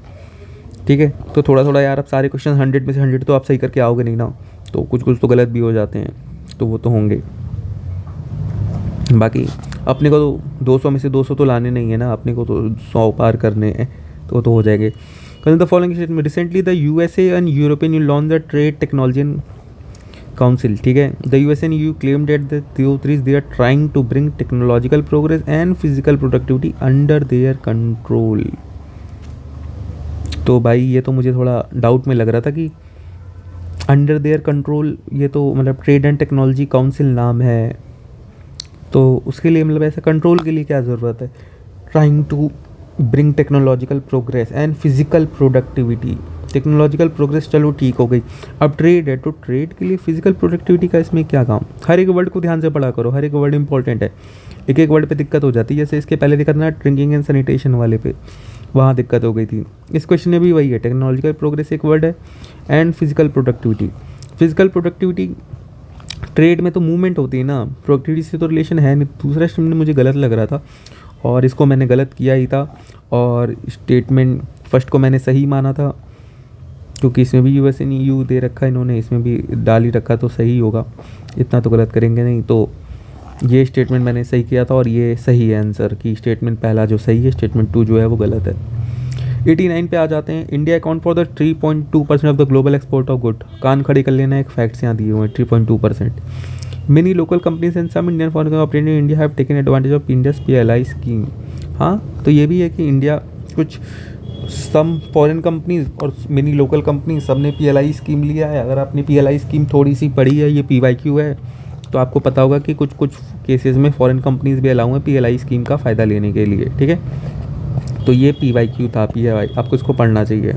ठीक है। तो थोड़ा थोड़ा यार, अब सारे क्वेश्चन 100 में से 100 तो आप सही करके आओगे नहीं ना, तो कुछ कुछ तो गलत भी हो जाते हैं, तो वो तो होंगे। बाकी अपने को तो 200 में से 200 तो लाने नहीं है ना, अपने को तो 100 पार करने हैं, तो वो हो जाएंगे। The following statement, recently the USA and European Union launch the trade technology council, ठीक है। The US and EU claim that the theories they are trying to bring technological progress and physical productivity under their control. तो भाई ये तो मुझे थोड़ा doubt में लग रहा था कि अंडर देयर कंट्रोल, ये तो मतलब ट्रेड एंड टेक्नोलॉजी काउंसिल नाम है, तो उसके लिए मतलब ऐसा कंट्रोल के लिए क्या ज़रूरत है। Trying to bring technological progress and physical productivity, technological progress चलो ठीक हो गई, अब ट्रेड है तो ट्रेड के लिए फिजिकल प्रोडक्टिविटी का इसमें क्या काम। हर एक वर्ड को ध्यान से पढ़ा करो, हर एक वर्ड इंपॉर्टेंट है, एक एक वर्ड पे दिक्कत हो जाती है। जैसे इसके पहले दिक्कत ना ड्रिंकिंग एंड सैनिटेशन वाले पे, वहाँ दिक्कत हो गई थी। इस क्वेश्चन में भी वही है, टेक्नोलॉजिकल प्रोग्रेस एक वर्ड है and physical productivity. Physical productivity trade में तो मूवमेंट होती है ना, प्रोडक्टिविटी से तो रिलेशन है नहीं। दूसरा स्टेटमेंट मुझे गलत लग रहा था और इसको मैंने गलत किया ही था, और स्टेटमेंट फर्स्ट को मैंने सही माना था क्योंकि इसमें भी US एंड EU दे रखा है इन्होंने, इसमें भी डाल ही रखा, तो सही होगा, इतना तो गलत करेंगे नहीं। तो ये स्टेटमेंट मैंने सही किया था और ये सही है आंसर, कि स्टेटमेंट पहला जो सही है, स्टेटमेंट 2 जो है वो गलत है। 89 पे आ जाते हैं। India account for the 3.2% of the global export of good. कान खड़े कर लेना, एक फैक्ट्स यहाँ दिए हुए हैं, 3.2%। Many local companies and some Indian foreign operating in India have taken advantage of India's PLI scheme. हाँ, तो ये भी है कि इंडिया, कुछ सम फॉरेन कंपनीज और मेनी लोकल कंपनी सब ने PLI स्कीम लिया है। अगर आपने PLI स्कीम थोड़ी सी पढ़ी है, ये PYQ है, तो आपको पता होगा कि कुछ कुछ केसेस में फॉरेन कंपनीज भी अलाउ हैं PLI स्कीम का फ़ायदा लेने के लिए, ठीक है। तो ये PYQ था, PLI, आपको इसको पढ़ना चाहिए।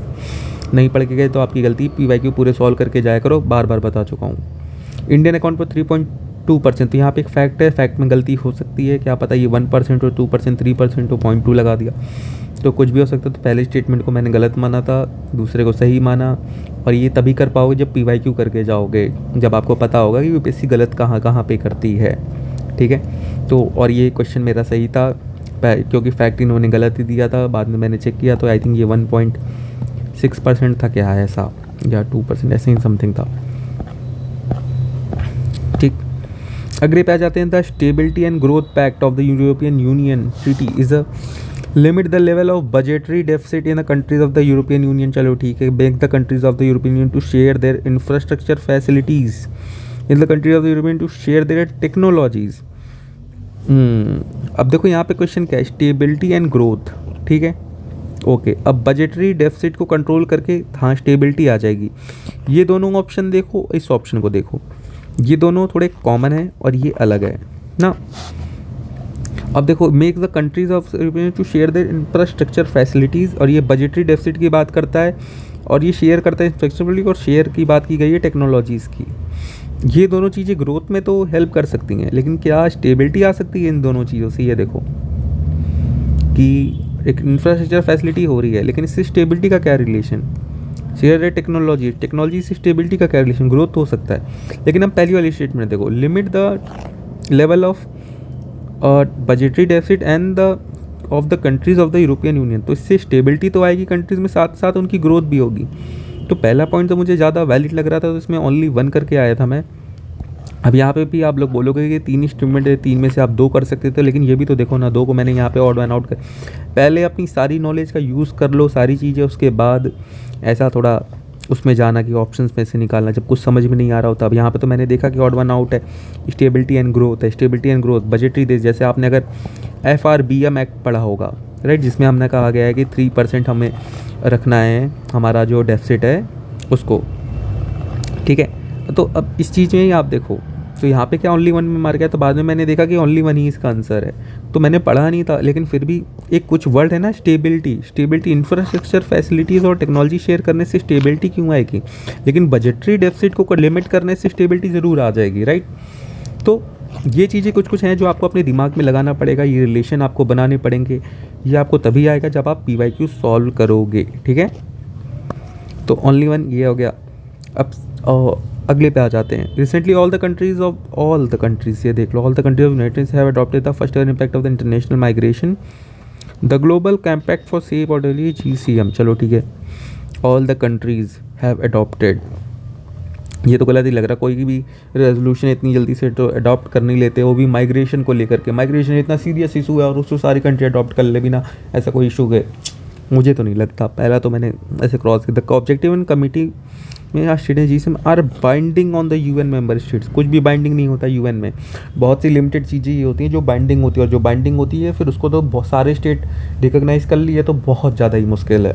नहीं पढ़ के गए तो आपकी गलती। PYQ पूरे सॉल्व करके जाया करो, बार बार बता चुका हूँ। इंडियन अकाउंट पर 3.2%, तो यहाँ पे एक फैक्ट है, फैक्ट में गलती हो सकती है, क्या पता ये 1% हो, 2%, 3% हो, 0.2 लगा दिया, तो कुछ भी हो सकता है। तो पहले स्टेटमेंट को मैंने गलत माना था, दूसरे को सही माना, और ये तभी कर पाओगे जब PYQ करके जाओगे, जब आपको पता होगा कि UPSC गलत कहाँ कहाँ पे करती है, ठीक है। तो और ये क्वेश्चन मेरा सही था, क्योंकि फैक्ट इन्होंने गलत ही दिया था, बाद में मैंने चेक किया तो आई थिंक ये 1.6% था क्या ऐसा, या 2% ऐसे ही समथिंग था। ठीक, अगले पे आ जाते हैं। The stability and growth pact of the European Union treaty is a limit the level of budgetary deficit in the countries of the European Union. चलो ठीक है, beg the countries of the European Union to share their infrastructure facilities in the countries of the European to share their technologies. अब देखो यहाँ पे question क्या है, stability and growth, ठीक है ओके। अब बजटरी डेफिसिट को कंट्रोल करके हाँ स्टेबिलिटी आ जाएगी। ये दोनों ऑप्शन देखो, इस ऑप्शन को देखो, ये दोनों थोड़े कॉमन है और ये अलग है ना। अब देखो, make the countries of to share their infrastructure facilities, और ये बजटरी डेफिसिट की बात करता है और ये शेयर करता है फ्लेक्सिबिलिटी, और शेयर की बात की गई है टेक्नोलॉजीज़ की। ये दोनों चीज़ें ग्रोथ में तो हेल्प कर सकती हैं, लेकिन क्या स्टेबिलिटी आ सकती है इन दोनों चीज़ों से? ये देखो कि एक इंफ्रास्ट्रक्चर फैसिलिटी हो रही है, लेकिन इससे स्टेबिलिटी का क्या रिलेशन? शेयर है टेक्नोलॉजी, टेक्नोलॉजी से स्टेबिलिटी का क्या रिलेशन? ग्रोथ हो सकता है। लेकिन अब पहली वाली स्टेटमेंट देखो, limit the level of budgetary deficit and the of the countries of the European union, तो इससे स्टेबिलिटी तो आएगी कंट्रीज में, साथ साथ उनकी ग्रोथ भी होगी। तो पहला पॉइंट तो मुझे ज़्यादा वैलिड लग रहा था, तो इसमें ओनली 1 करके आया था मैं। अब यहाँ पे भी आप लोग बोलोगे कि 3 इंस्ट्रूमेंट है, 3 में से आप 2 कर सकते थे, लेकिन ये भी तो देखो ना, 2 को मैंने यहाँ पे ऑड वन आउट कर। पहले अपनी सारी नॉलेज का यूज़ कर लो, सारी चीज़ें, उसके बाद ऐसा थोड़ा उसमें जाना कि ऑप्शंस में से निकालना जब कुछ समझ में नहीं आ रहा होता। अब यहाँ पे तो मैंने देखा कि ऑड वन आउट है, स्टेबिलिटी एंड ग्रोथ है, स्टेबिलिटी एंड ग्रोथ, बजटरी देश, जैसे आपने अगर FRBM एक्ट पढ़ा होगा राइट, जिसमें हमने कहा गया है कि 3% हमें रखना है हमारा जो डेफिसिट है उसको, ठीक है। तो अब इस चीज़ में ही आप देखो, तो यहाँ पे क्या ओनली 1 में मार गया, तो बाद में मैंने देखा कि ओनली 1 ही इसका आंसर है। तो मैंने पढ़ा नहीं था, लेकिन फिर भी एक कुछ वर्ड है ना, स्टेबिलिटी इंफ्रास्ट्रक्चर फैसिलिटीज़ और टेक्नोलॉजी शेयर करने से स्टेबिलिटी क्यों आएगी, लेकिन बजटरी डेफिसिट को लिमिट करने से स्टेबिलिटी ज़रूर आ जाएगी राइट। तो ये चीज़ें कुछ हैं जो आपको अपने दिमाग में लगाना पड़ेगा, ये रिलेशन आपको बनाने पड़ेंगे, ये आपको तभी आएगा जब आप PYQ सॉल्व करोगे, ठीक है। तो ओनली 1 ये हो गया। अब अगले पे आ जाते हैं। रिसेंटली ऑल द कंट्रीज, ये देख लो, all the countries of United Nations have adopted the first ever impact of the international migration, the global compact for safe orderly GCM। चलो ठीक है, all the countries have adopted, ये तो गलत ही लग रहा, कोई भी रेजोल्यूशन इतनी जल्दी से तो अडॉप्ट कर नहीं लेते, वो भी माइग्रेशन को लेकर के। माइग्रेशन इतना सीरियस इशू है और उसको सारी कंट्री अडॉप्ट कर ले बिना ऐसा कोई इशू है, मुझे तो नहीं लगता। पहला तो मैंने ऐसे क्रॉस किया। द ऑब्जेक्टिव एंड कमिटी में GCM are binding on the UN member states. कुछ भी बाइंडिंग नहीं होता UN में, बहुत सी लिमिटेड चीज़ें ही होती हैं जो बाइंडिंग होती है, और जो बाइंडिंग होती है फिर उसको तो बहुत सारे स्टेट रिकॉग्नाइज कर लिए, तो बहुत ज़्यादा ही मुश्किल है।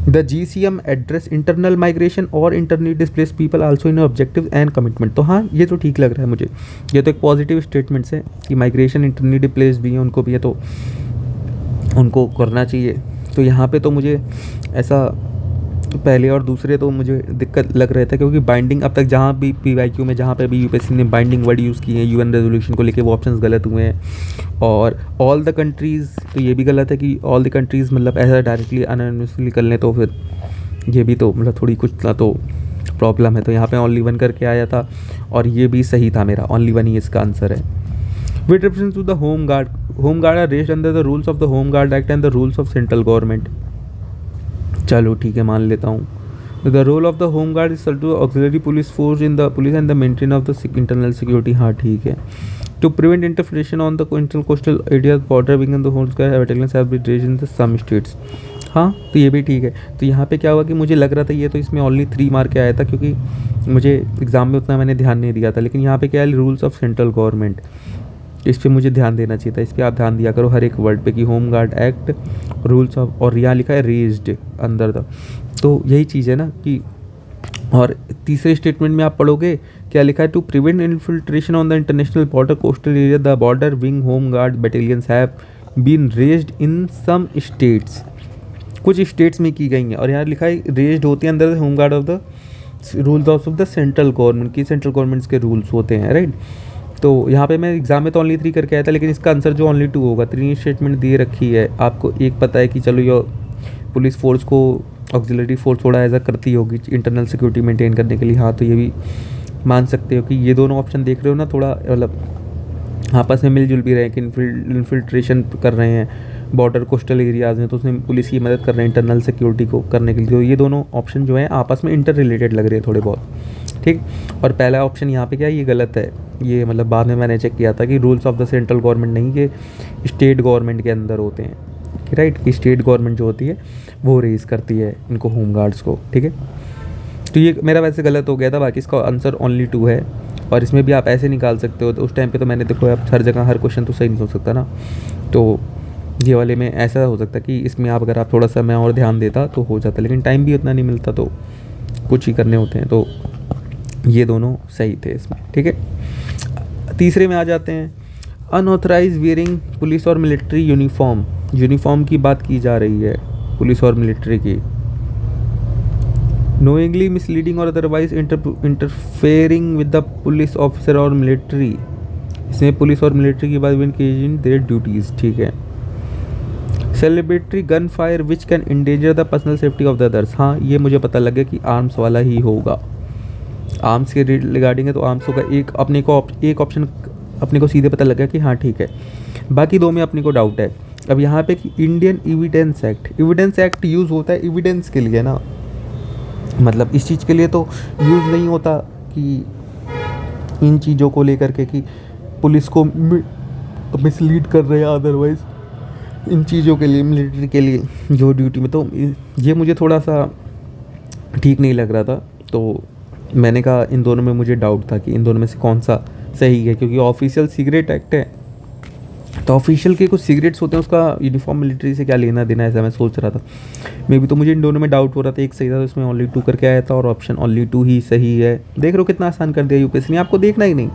The GCM address internal migration और internally displace people also in objective and commitment. तो हाँ, ये तो ठीक लग रहा है मुझे, ये तो एक पॉजिटिव स्टेटमेंट्स है कि माइग्रेशन इंटरनली डिस्प्लेस भी हैं, उनको भी है तो उनको करना चाहिए। तो यहाँ पे तो मुझे ऐसा पहले और दूसरे तो मुझे दिक्कत लग रहा था, क्योंकि बाइंडिंग अब तक जहाँ भी PYQ में जहाँ पे भी UPSC ने बाइंडिंग वर्ड यूज़ किए हैं UN रेजोल्यूशन को लेके, वो ऑप्शंस गलत हुए हैं। और ऑल द कंट्रीज़, तो ये भी गलत है कि ऑल द कंट्रीज़ मतलब ऐसा डायरेक्टली अनॉनिमसली कर लें, तो फिर ये भी तो मतलब थोड़ी कुछ ना तो प्रॉब्लम है। तो यहाँ पर ओनली 1 करके आया था और ये भी सही था मेरा, ओनली 1 ही इसका आंसर है। With reference to the home guard are raised under the rules of the home guard act and the rules of central government. चलो ठीक है, मान लेता हूँ। The role of the home guard is to auxiliary police force in the police and the maintain of the internal security. हाँ ठीक है। To prevent interference on the coastal areas border wing the home guard battalions have been raised in the some states. हाँ, तो ये भी ठीक है। तो यहाँ पे क्या हुआ कि मुझे लग रहा था ये तो इसमें ओनली 3 मार्क के आया था, क्योंकि मुझे एग्जाम में उतना मैंने ध्यान नहीं दिया था। लेकिन यहाँ पे क्या है, रूल्स ऑफ सेंट्रल गवर्नमेंट, इस पर मुझे ध्यान देना चाहिए था। इस पर आप ध्यान दिया करो हर एक वर्ड पे कि home guard act, rules of, और यहाँ लिखा है रेज्ड अंदर द, तो यही चीज़ है ना कि। और तीसरे स्टेटमेंट में आप पढ़ोगे क्या लिखा है, to prevent infiltration on the international border coastal area the border wing home guard battalions have been raised in some states. कुछ स्टेट्स में की गई हैं, और यहाँ लिखा है रेज्ड होती है अंदर home guard of the rules of the central government, की सेंट्रल गवर्नमेंट्स के रूल्स होते हैं राइट। तो यहाँ पे मैं एग्जाम में तो ओनली 3 करके आया था, लेकिन इसका आंसर जो ओनली 2 होगा। 3 स्टेटमेंट दे रखी है आपको, एक पता है कि चलो ये पुलिस फोर्स को ऑक्सिलरी फोर्स थोड़ा ऐसा करती होगी इंटरनल सिक्योरिटी मेंटेन करने के लिए। हाँ, तो ये भी मान सकते हो कि ये दोनों ऑप्शन देख रहे हो ना, थोड़ा मतलब आपस में मिलजुल भी रहे हैं कि इन्फिल्ट्रेशन कर रहे हैं, बॉर्डर कोस्टल एरियाज़ हैं तो उसमें पुलिस की मदद कर रहे हैं इंटरनल सिक्योरिटी को करने के लिए। तो ये दोनों ऑप्शन जो हैं आपस में इंटर रिलेटेड लग रहे हैं थोड़े बहुत, ठीक। और पहला ऑप्शन यहाँ पे क्या है, ये गलत है। ये मतलब बाद में मैंने चेक किया था कि rules of the central government नहीं, कि स्टेट गवर्नमेंट के अंदर होते हैं, राइट, कि स्टेट गवर्नमेंट जो होती है वो रेज़ करती है इनको, होम गार्ड्स को, ठीक है। तो ये मेरा वैसे गलत हो गया था, बाकी इसका आंसर ओनली 2 है। और इसमें भी आप ऐसे निकाल सकते हो, तो उस टाइम पे तो मैंने देखो अब हर जगह हर क्वेश्चन तो सही नहीं हो सकता ना, तो ये वाले में ऐसा हो सकता कि इसमें आप अगर आप थोड़ा सा मैं और ध्यान देता तो हो जाता, लेकिन टाइम भी उतना नहीं मिलता, तो कुछ ही करने होते हैं, तो ये दोनों सही थे इसमें, ठीक है। तीसरे में आ जाते हैं, अनऑथराइज वियरिंग पुलिस और मिलिट्री यूनिफॉर्म। यूनिफॉर्म की बात की जा रही है पुलिस और मिलिट्री की। knowingly misleading or otherwise interfering with the police officer और military, इसमें पुलिस और मिलिट्री की बात when engaged in their duties, ठीक है। Celebratory gun fire which can endanger the personal safety of the others, हाँ ये मुझे पता लग गया कि आर्म्स वाला ही होगा। आर्म्स के रिगार्डिंग है तो आर्म्स होगा, एक अपने को एक ऑप्शन अपने को सीधे पता लग गया कि हाँ ठीक है। बाकी दो में अपने को डाउट है। अब यहाँ पे कि इंडियन एविडेंस एक्ट यूज़ होता है एविडेंस के लिए ना, मतलब इस चीज़ के लिए तो यूज़ नहीं होता कि इन चीज़ों को लेकर के कि पुलिस को मिसलीड कर रहे हैं, अदरवाइज़ इन चीज़ों के लिए मिलिट्री के लिए जो ड्यूटी में, तो ये मुझे थोड़ा सा ठीक नहीं लग रहा था। तो मैंने कहा इन दोनों में मुझे डाउट था कि इन दोनों में से कौन सा सही है, क्योंकि ऑफिशियल सिगरेट एक्ट है तो ऑफिशियल के कुछ सिगरेट्स होते हैं, उसका यूनिफॉर्म मिलिट्री से क्या लेना देना, ऐसा मैं सोच रहा था मे भी। तो मुझे इन दोनों में डाउट हो रहा था, एक सही था तो इसमें ओनली 2 करके आया था, और ऑप्शन ओनली 2 ही सही है। देख रहे हो कितना आसान कर दिया यूपीएससी ने, आपको देखना ही नहीं,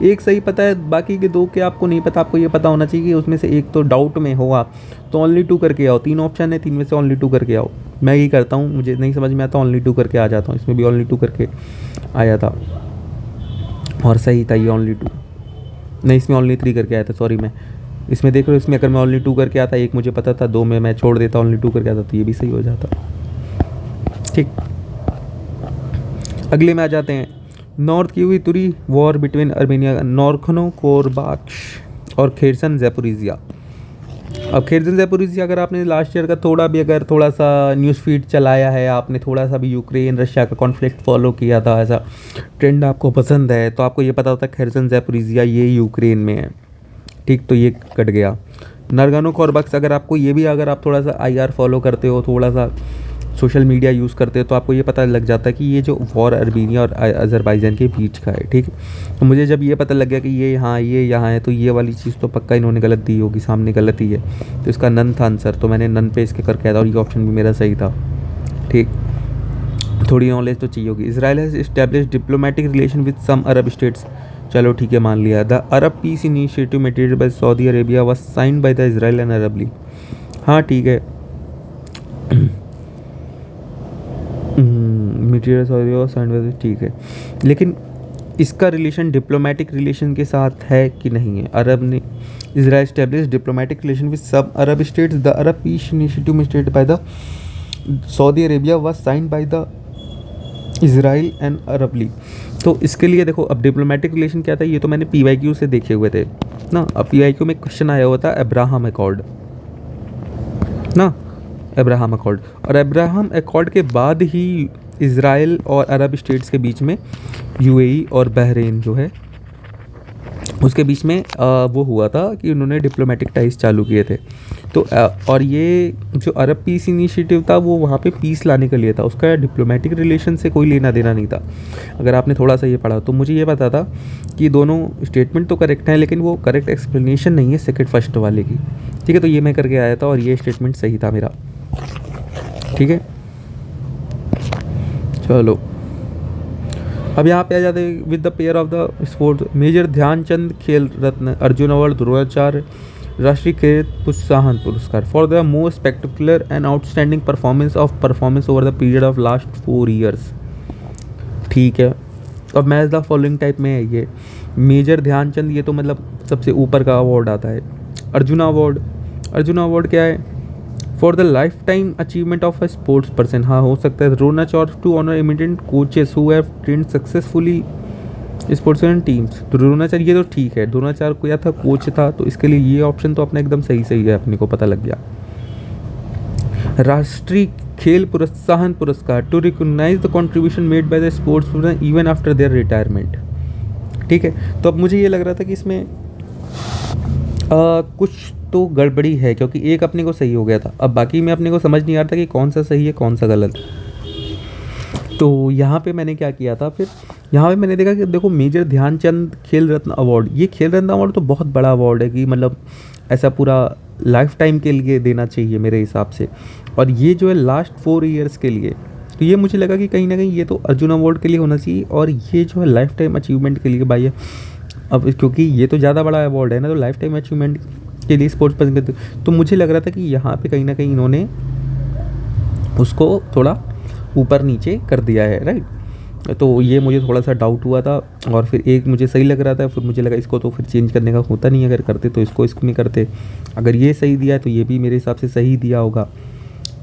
एक सही पता है, बाकी के 2 के आपको नहीं पता। आपको ये पता होना चाहिए कि उसमें से एक तो डाउट में होगा तो ओनली 2 करके आओ। 3 ऑप्शन है, 3 में से ओनली 2 करके आओ। मैं यही करता हूँ, मुझे नहीं समझ में आता ओनली 2 करके आ जाता हूँ। इसमें भी ओनली 2 करके आया था और सही था ये ओनली 2, नहीं इसमें ओनली 3 करके आया था, सॉरी। मैं इसमें देख रहे हो, इसमें अगर मैं ओनली 2 करके आता, एक मुझे पता था, 2 में मैं छोड़ देता ओनली 2 करके आता, तो ये भी सही हो जाता, ठीक। अगले में आ जाते हैं, नॉर्थ की हुई तुरी वॉर बिटवीन अर्मेनिया, नॉर्खनो कोरबाक्श और खेरसन ज़ैपोरिज़िया। अब खेरसन ज़ैपोरिज़िया अगर आपने लास्ट ईयर का थोड़ा सा न्यूज़ फीड चलाया है, आपने थोड़ा सा भी यूक्रेन रशिया का कॉन्फ्लिक्ट फॉलो किया था, ऐसा ट्रेंड आपको पसंद है, तो आपको ये पता होता है खेरसन ज़ैपोरिज़िया ये यूक्रेन में है, ठीक। तो ये कट गया। नरगानो कोरबक्स, अगर आपको ये भी, अगर आप थोड़ा सा आईआर फॉलो करते हो, थोड़ा सा सोशल मीडिया यूज़ करते हो, तो आपको ये पता लग जाता है कि ये जो वॉर अर्मेनिया और अज़रबैजान के बीच का है, ठीक। तो मुझे जब ये पता लग गया कि ये यहाँ है, तो ये वाली चीज़ तो पक्का इन्होंने गलत दी होगी, सामने गलत ही है, तो इसका नन था आंसर। तो मैंने नन पे इसके करके आया था और ये ऑप्शन भी मेरा सही था, ठीक। थोड़ी नॉलेज तो चाहिए होगी। Israel has established diplomatic relation with some Arab states, चलो ठीक है मान लिया। The Arab peace initiative material by Saudi Arabia was signed by the Israel and Arab League, हाँ ठीक है। मटेरियल सऊदी और साइंड बाय, ठीक है, लेकिन इसका रिलेशन डिप्लोमेटिक रिलेशन के साथ है कि नहीं है। अरब ने Israel establish diplomatic relation with सब Arab states, the Arab peace initiative material by the Saudi Arabia was signed by the Israel and Arab League. तो इसके लिए देखो, अब डिप्लोमेटिक रिलेशन क्या था, ये तो मैंने PYQ से देखे हुए थे ना। अब PYQ में क्वेश्चन आया हुआ था अब्राहम अकॉर्ड ना, अब्राहम अकॉर्ड, और अब्राहम अकॉर्ड के बाद ही इजराइल और अरब स्टेट्स के बीच में UAE और बहरीन जो है उसके बीच में वो हुआ था कि उन्होंने डिप्लोमेटिक टाइज चालू किए थे। तो और ये जो अरब पीस इनिशिएटिव था वो वहाँ पे पीस लाने के लिए था, उसका डिप्लोमेटिक रिलेशन से कोई लेना देना नहीं था। अगर आपने थोड़ा सा ये पढ़ा तो मुझे ये पता था कि दोनों स्टेटमेंट तो करेक्ट हैं, लेकिन वो करेक्ट एक्सप्लेनेशन नहीं है सेकंड फर्स्ट वाले की, ठीक है। तो ये मैं करके आया था और ये स्टेटमेंट सही था मेरा, ठीक है। चलो अब यहाँ पे आ जाते हैं with the pair of the sport, major Dhyan Chand Khel Ratna, Arjuna award, Dronacharya Rashtriya Khel Protsahan Puraskar for the most spectacular and outstanding performance over the period of last 4 years, ठीक है। अब मैच द फॉलोइंग टाइप में है ये। मेजर ध्यानचंद ये तो मतलब सबसे ऊपर का अवार्ड आता है। अर्जुन अवार्ड क्या है, for the life time achievement of a sports person, हाँ हो सकता है। Dronacharya to honour eminent coaches who have trained successfully sports teams, तो द्रोणाचार्य ये तो ठीक है, द्रोणाचार्य को या था कोच था, तो इसके लिए ये ऑप्शन तो अपना एकदम सही सही है, अपने को पता लग गया। राष्ट्रीय Khel Protsahan Puraskar to recognise the contribution made by the sports person even after their retirement. ठीक है, तो अब मुझे ये लग रहा था कि इसमें कुछ तो गड़बड़ी है, क्योंकि एक अपने को सही हो गया था, अब बाकी में अपने को समझ नहीं आ रहा था कि कौन सा सही है कौन सा गलत। तो यहाँ पे मैंने क्या किया था, फिर यहाँ पे मैंने देखा कि देखो मेजर ध्यानचंद खेल रत्न अवार्ड, ये खेल रत्न अवार्ड तो बहुत बड़ा अवार्ड है कि मतलब ऐसा पूरा लाइफ टाइम के लिए देना चाहिए मेरे हिसाब से, और ये जो है लास्ट 4 ईयर्स के लिए, तो ये मुझे लगा कि कहीं ना कहीं ये तो अर्जुन अवार्ड के लिए होना चाहिए, और ये जो है लाइफ टाइम अचीवमेंट के लिए भाई है। अब क्योंकि ये तो ज़्यादा बड़ा अवार्ड है ना, तो लाइफ टाइम अचीवमेंट के लिए स्पोर्ट्स पर्सन के, तो मुझे लग रहा था कि यहाँ पे कहीं ना कहीं इन्होंने उसको थोड़ा ऊपर नीचे कर दिया है, राइट। तो ये मुझे थोड़ा सा डाउट हुआ था, और फिर एक मुझे सही लग रहा था, फिर मुझे लगा इसको तो फिर चेंज करने का होता नहीं, अगर करते तो इसको करते, अगर ये सही दिया है तो ये भी मेरे हिसाब से सही दिया होगा,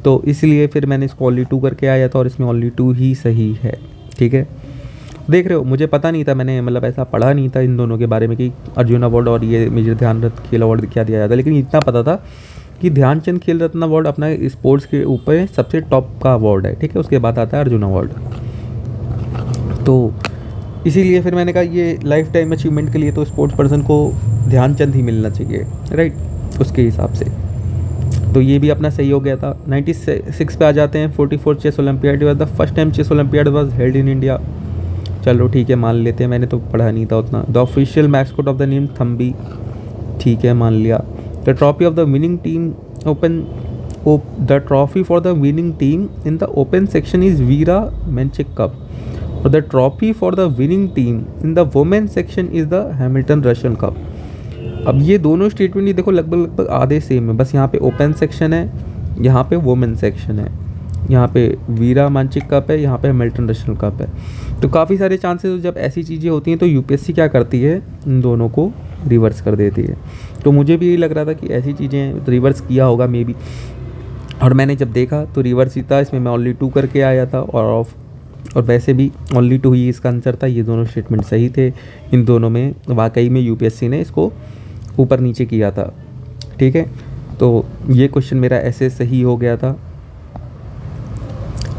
तो इसलिए फिर मैंने इसको ओनली 2 करके आया था, और इसमें ओनली 2 ही सही है। ठीक है, देख रहे हो, मुझे पता नहीं था, मैंने मतलब ऐसा पढ़ा नहीं था इन दोनों के बारे में कि अर्जुन अवार्ड और ये मेजर ध्यानचंद खेल अवार्ड क्या दिया जाता है, लेकिन इतना पता था कि ध्यानचंद खेल रत्न अवार्ड अपना स्पोर्ट्स के ऊपर सबसे टॉप का अवार्ड है। ठीक है, उसके बाद आता है अर्जुन अवार्ड, तो इसीलिए फिर मैंने कहा ये लाइफ टाइम अचीवमेंट के लिए तो स्पोर्ट्स पर्सन को ध्यानचंद ही मिलना चाहिए, राइट, उसके हिसाब से। तो ये भी अपना सही हो गया था। 96 पे आ जाते हैं। 44 chess Olympiad was the first time chess Olympiad was held in India. चलो ठीक है, मान लेते हैं, मैंने तो पढ़ा नहीं था उतना। The official mascot of the name Thambi, ठीक है, मान लिया। The trophy of the winning team open the trophy for the winning team in the open section is Vera Menchik cup, और the trophy for the winning team in the women section is the Hamilton Russian cup. अब ये दोनों statement ही देखो लगभग आधे same है, बस यहाँ पे ओपन सेक्शन है, यहाँ पे वुमेन सेक्शन है, यहाँ पे वीरा मांचिक कप है, यहाँ पे हैमिल्टन रशियन कप है। तो काफ़ी सारे चांसेस जब ऐसी चीज़ें होती हैं तो यूपीएससी क्या करती है, इन दोनों को रिवर्स कर देती है। तो मुझे भी यही लग रहा था कि ऐसी चीज़ें रिवर्स किया होगा मे बी, और मैंने जब देखा तो रिवर्स ही था, इसमें मैं ओनली 2 करके आया था, और वैसे भी ओनली 2 ही इसका आंसर था। ये दोनों स्टेटमेंट सही थे, इन दोनों में वाकई में यूपीएससी ने इसको ऊपर नीचे किया था। ठीक है, तो ये क्वेश्चन मेरा ऐसे सही हो गया था।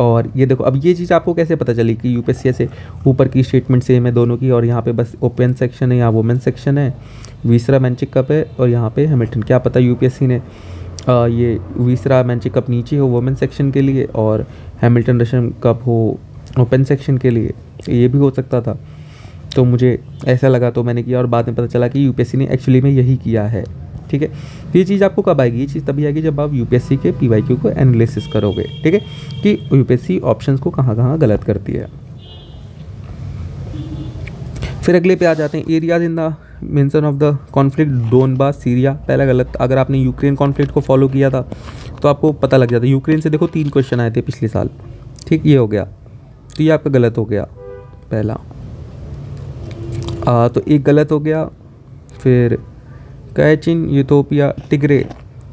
और ये देखो, अब ये चीज़ आपको कैसे पता चली कि यूपीएससी ऐसे ऊपर की स्टेटमेंट सेम है दोनों की, और यहाँ पे बस ओपन सेक्शन है, यहाँ वुमेन सेक्शन है, वीसरा मैंचिक कप है, और यहाँ पे हैमिल्टन। क्या पता यूपीएससी ने ये वीसरा मैंचिक कप नीचे हो वुमेन सेक्शन के लिए, और हैमिल्टन रशियन कप हो ओपन सेक्शन के लिए, ये भी हो सकता था। तो मुझे ऐसा लगा तो मैंने किया, और बाद में पता चला कि यूपीएससी ने एक्चुअली में यही किया है। ठीक है, तो ये चीज़ आपको कब आएगी? ये चीज़ तभी आएगी जब आप यूपीएससी के पीवाईक्यू को एनालिसिस करोगे। ठीक है, कि यूपीएससी ऑप्शंस को कहाँ कहाँ गलत करती है। फिर अगले पे आ जाते हैं, areas in the mention of the conflict Donbas Syria. पहला गलत, अगर आपने यूक्रेन कॉन्फ्लिक्ट को फॉलो किया था तो आपको पता लग जाता है। यूक्रेन से देखो 3 क्वेश्चन आए थे पिछले साल। ठीक, ये हो गया, तो ये आपका गलत हो गया पहला। तो एक गलत हो गया। फिर कैचिन यूथोपिया, टिग्रे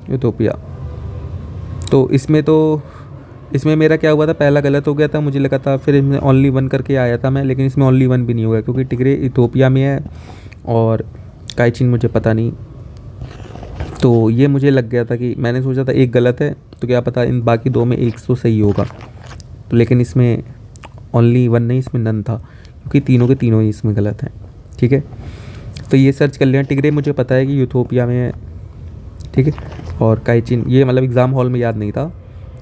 यूथोपिया, तो इसमें मेरा क्या हुआ था, पहला गलत हो गया था, मुझे लगा था, फिर इसमें ओनली 1 करके आया था मैं, लेकिन इसमें ओनली 1 भी नहीं हुआ क्योंकि टिग्रे इथोपिया में है और कैचिन मुझे पता नहीं। तो ये मुझे लग गया था कि मैंने सोचा था एक गलत है, तो क्या पता इन बाकी 2 में एक तो सही होगा, तो लेकिन इसमें ओनली 1 नहीं, इसमें नन था, क्योंकि तीनों के तीनों ही इसमें गलत हैं। ठीक है, तो ये सर्च कर लिया। टिग्रे मुझे पता है कि यूथोपिया में है, ठीक है, और कैचिन ये मतलब एग्ज़ाम हॉल में याद नहीं था,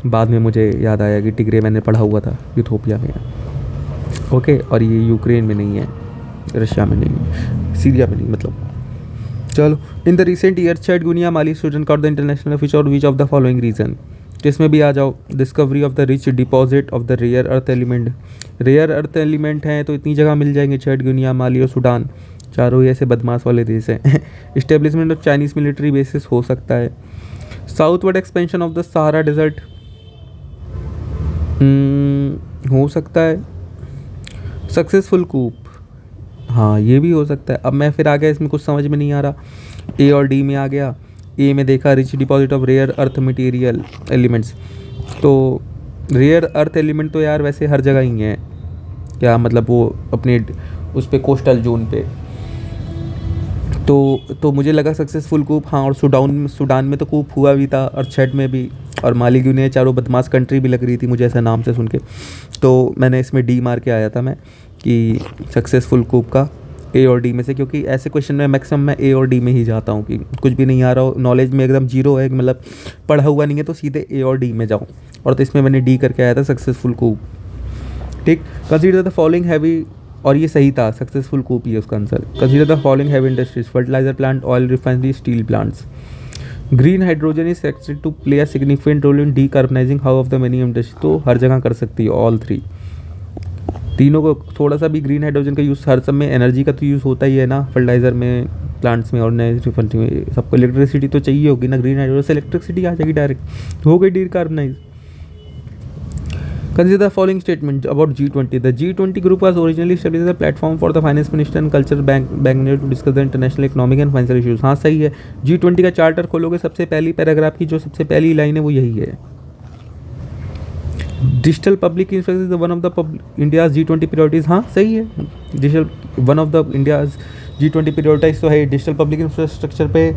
बाद में मुझे याद आया कि टिग्रे मैंने पढ़ा हुआ था, यूथोपिया में है। ओके, और ये यूक्रेन में नहीं है, रशिया में नहीं है, सीरिया में नहीं मतलब। चलो, इन द रिसेंट ईयर चैटगुनिया माली student caught the international fish और which of the following region. तो इसमें भी आ जाओ, discovery of the rich deposit of the rare earth element. Rare earth element हैं तो इतनी जगह मिल जाएंगे, चैटगुनिया, माली और सूडान, चारों ही ऐसे बदमाश वाले देश हैं। Establishment of Chinese military basis हो सकता है। Southward expansion of the Sahara desert हो सकता है। सक्सेसफुल कूप, हाँ ये भी हो सकता है। अब मैं फिर आ गया, इसमें कुछ समझ में नहीं आ रहा, ए और डी में आ गया। ए में देखा rich deposit of rare earth material elements, तो रेयर अर्थ एलिमेंट तो यार वैसे हर जगह ही है, क्या मतलब वो अपने उस पे कोस्टल जोन पे। तो मुझे लगा सक्सेसफुल कूप, हाँ, और सूडान में तो कूप हुआ भी था, और छठ में भी, और माली गिनी, चारों बदमाश कंट्री भी लग रही थी मुझे ऐसा नाम से सुन के। तो मैंने इसमें डी मार के आया था मैं कि सक्सेसफुल कूप का ए और डी में से, क्योंकि ऐसे क्वेश्चन में मैक्सिमम मैं ए और डी में ही जाता हूँ कि कुछ भी नहीं आ रहा हो, नॉलेज में एकदम जीरो है, मतलब पढ़ा हुआ नहीं है, तो सीधे ए और डी में जाऊँ। और तो इसमें मैंने डी करके आया था सक्सेसफुल कूप। ठीक, कंसीडर द फॉलोइंग हैवी, और ये सही था, सक्सेसफुल कूप ही है उसका answer. Consider the following heavy industries, fertiliser plant, oil refinery, steel plants. Green hydrogen is expected to play a significant role in decarbonising how of the many industry. तो हर जगह कर सकती है, ऑल थ्री, तीनों को थोड़ा सा भी ग्रीन हाइड्रोजन का यूज़, हर सब में एनर्जी का तो यूज़ होता ही है ना, फर्टिलाइजर में, प्लांट्स में और रिफाइनरी में, सबको इलेक्ट्रिसिटी तो चाहिए होगी ना, ग्रीन हाइड्रोजन से इलेक्ट्रिसिटी आ जाएगी डायरेक्ट, हो गई डीकार्बनाइज। Consider the following statement about G20. The G20 group was originally established as a platform for the finance minister and culture bank to discuss the international economic and financial issues. हाँ सही है, G20 का charter खोलोगे सबसे पहली paragraph की जो सबसे पहली लाइन है वो यही है। Digital public infrastructure is one of the India's G20 priorities. हाँ सही है, digital one of the India's G20 priorities तो है। डिजिटल पब्लिक इंफ्रास्ट्रक्चर पे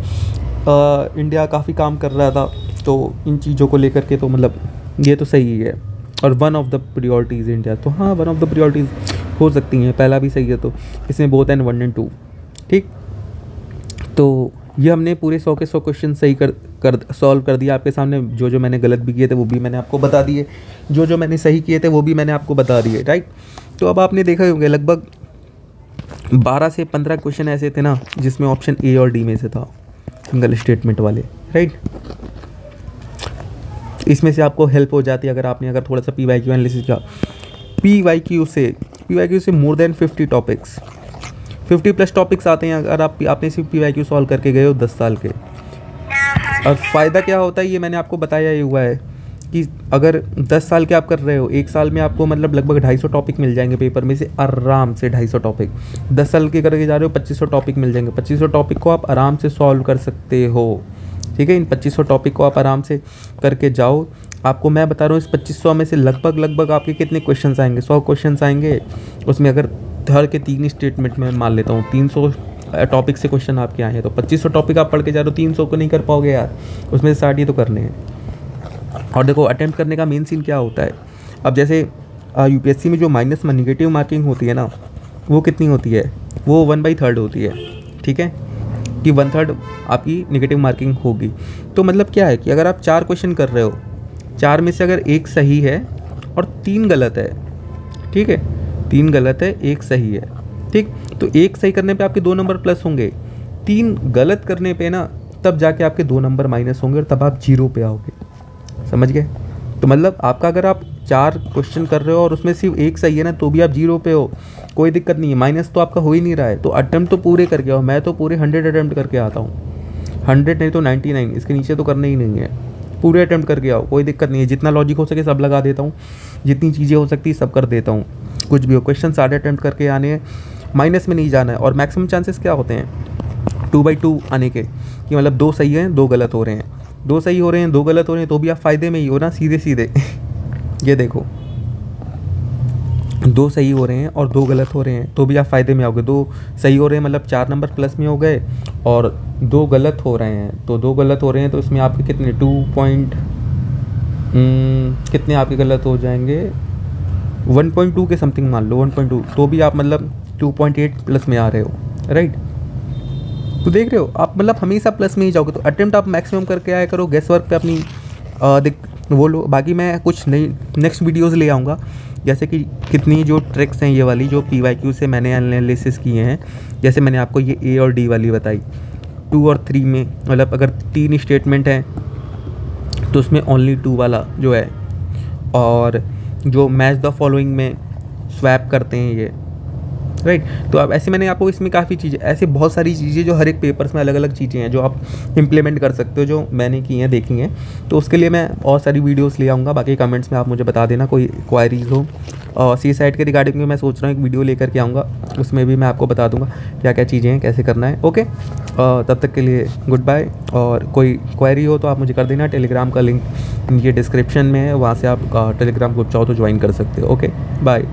इंडिया काफ़ी काम कर रहा था, तो इन चीज़ों को लेकर के तो मतलब ये तो सही है। और one of the priorities India, तो हाँ वन ऑफ द प्रियोरिटीज़ हो सकती हैं, पहला भी सही है, तो इसमें बोथ एंड 1 और 2। ठीक, तो ये हमने पूरे 100 के 100 क्वेश्चन सही कर सॉल्व कर दिया आपके सामने। जो मैंने गलत भी किए थे वो भी मैंने आपको बता दिए, जो मैंने सही किए थे वो भी मैंने आपको बता दिए, राइट। तो अब आपने देखा होंगे लगभग 12 से 15 क्वेश्चन ऐसे थे ना जिसमें ऑप्शन ए और डी में से था, सिंगल स्टेटमेंट वाले, राइट। इसमें से आपको हेल्प हो जाती है अगर थोड़ा सा PYQ एनालिसिस किया। PYQ से मोर देन 50 टॉपिक्स, 50+ टॉपिक्स आते हैं अगर आपने सिर्फ PYQ सॉल्व करके गए हो 10 साल के। और फ़ायदा क्या होता है ये मैंने आपको बताया ही हुआ है कि अगर 10 साल के आप कर रहे हो, 1 साल में आपको मतलब लगभग 250 टॉपिक मिल जाएंगे पेपर में से, आराम से 250 टॉपिक। 10 साल के करके जा रहे हो 2500 टॉपिक मिल जाएंगे, 2500 टॉपिक को आप आराम से सॉल्व कर सकते हो। ठीक है, इन 2500 टॉपिक को आप आराम से करके जाओ। आपको मैं बता रहा हूँ इस 2500 में से लगभग आपके कितने क्वेश्चंस आएंगे, 100 क्वेश्चंस आएंगे। उसमें अगर हर के 3 स्टेटमेंट में मान लेता हूँ 300 टॉपिक से क्वेश्चन आपके आए हैं, तो 2500 टॉपिक आप पढ़ के जा रहे हो, 300 को नहीं कर पाओगे यार, उसमें से 60 ही तो करने हैं। और देखो अटैम्प्ट करने का मेन सीन क्या होता है, अब जैसे UPSC में जो माइनस में निगेटिव मार्किंग होती है ना, वो कितनी होती है, वो 1/3 होती है। ठीक है, कि 1/3 आपकी नेगेटिव मार्किंग होगी। तो मतलब क्या है कि अगर आप 4 क्वेश्चन कर रहे हो, 4 में से अगर 1 सही है और 3 गलत है, ठीक है, 3 गलत है 1 सही है, ठीक, तो 1 सही करने पे आपके 2 नंबर प्लस होंगे, 3 गलत करने पे ना तब जाके आपके 2 नंबर माइनस होंगे और तब आप 0 पे आओगे। समझ गए? तो मतलब आपका अगर आप 4 क्वेश्चन कर रहे हो और उसमें सिर्फ 1 सही है ना, तो भी आप 0 पे हो, कोई दिक्कत नहीं है, माइनस तो आपका हो ही नहीं रहा है। तो अटेम्प्ट तो पूरे करके आओ, मैं तो पूरे 100 अटेम्प्ट करके आता हूँ, 100 नहीं तो 99, इसके नीचे तो करना ही नहीं है, पूरे अटेम्प्ट करके आओ, कोई दिक्कत नहीं है। जितना लॉजिक हो सके सब लगा देता हूँ, जितनी चीज़ें हो सकती है सब कर देता हूँ, कुछ भी हो। क्वेश्चन सारे अटेम्प्ट करके आने हैं, माइनस में नहीं जाना है। और मैक्सिमम चांसेस क्या होते हैं 2/2 आने के, कि मतलब 2 सही हैं 2 गलत हो रहे हैं, 2 सही हो रहे हैं 2 गलत हो रहे हैं, तो भी आप फ़ायदे में ही हो ना, सीधे सीधे। ये देखो 2 सही हो रहे हैं और 2 गलत हो रहे हैं, तो भी आप फ़ायदे में आओगे। 2 सही हो रहे हैं मतलब 4 नंबर प्लस में हो गए, और 2 गलत हो रहे हैं, तो 2 गलत हो रहे हैं तो इसमें आपके कितने कितने आपके गलत हो जाएंगे, 1.2 के समथिंग मान लो, 1.2, तो भी आप मतलब 2.8 प्लस में आ रहे हो, राइट। तो देख रहे हो आप, मतलब हमेशा प्लस में ही जाओगे। तो अटेम्प्ट आप मैक्सिमम करके आया करो, गेस वर्क पे अपनी वो लो। बाकी मैं कुछ नई नेक्स्ट वीडियोस ले आऊँगा, जैसे कि कितनी जो ट्रिक्स हैं ये वाली जो PYQ से मैंने एनालिसिस किए हैं, जैसे मैंने आपको ये A और D वाली बताई, 2 और 3 में मतलब अगर 3 स्टेटमेंट हैं तो उसमें ओनली 2 वाला जो है, और जो मैच द फॉलोइंग में स्वैप करते हैं ये, राइट। तो अब ऐसे मैंने आपको इसमें काफ़ी चीज़ें, ऐसे बहुत सारी चीज़ें जो हर एक पेपर्स में अलग अलग चीज़ें हैं जो आप इम्प्लीमेंट कर सकते हो, जो मैंने की हैं देखी हैं। तो उसके लिए मैं और सारी वीडियोस ले आऊँगा। बाकी कमेंट्स में आप मुझे बता देना कोई क्वायरीज हो। और CSAT के रिगार्डिंग में मैं सोच रहा हूँ एक वीडियो लेकर के आऊँगा, उसमें भी मैं आपको बता दूँगा क्या क्या चीज़ें हैं, कैसे करना है। ओके, तब तक के लिए गुड बाय। और कोई क्वायरी हो तो आप मुझे कर देना। टेलीग्राम का लिंक नीचे डिस्क्रिप्शन में है, वहाँ से आप टेलीग्राम ग्रुप चाहो तो ज्वाइन कर सकते हो। Okay, bye.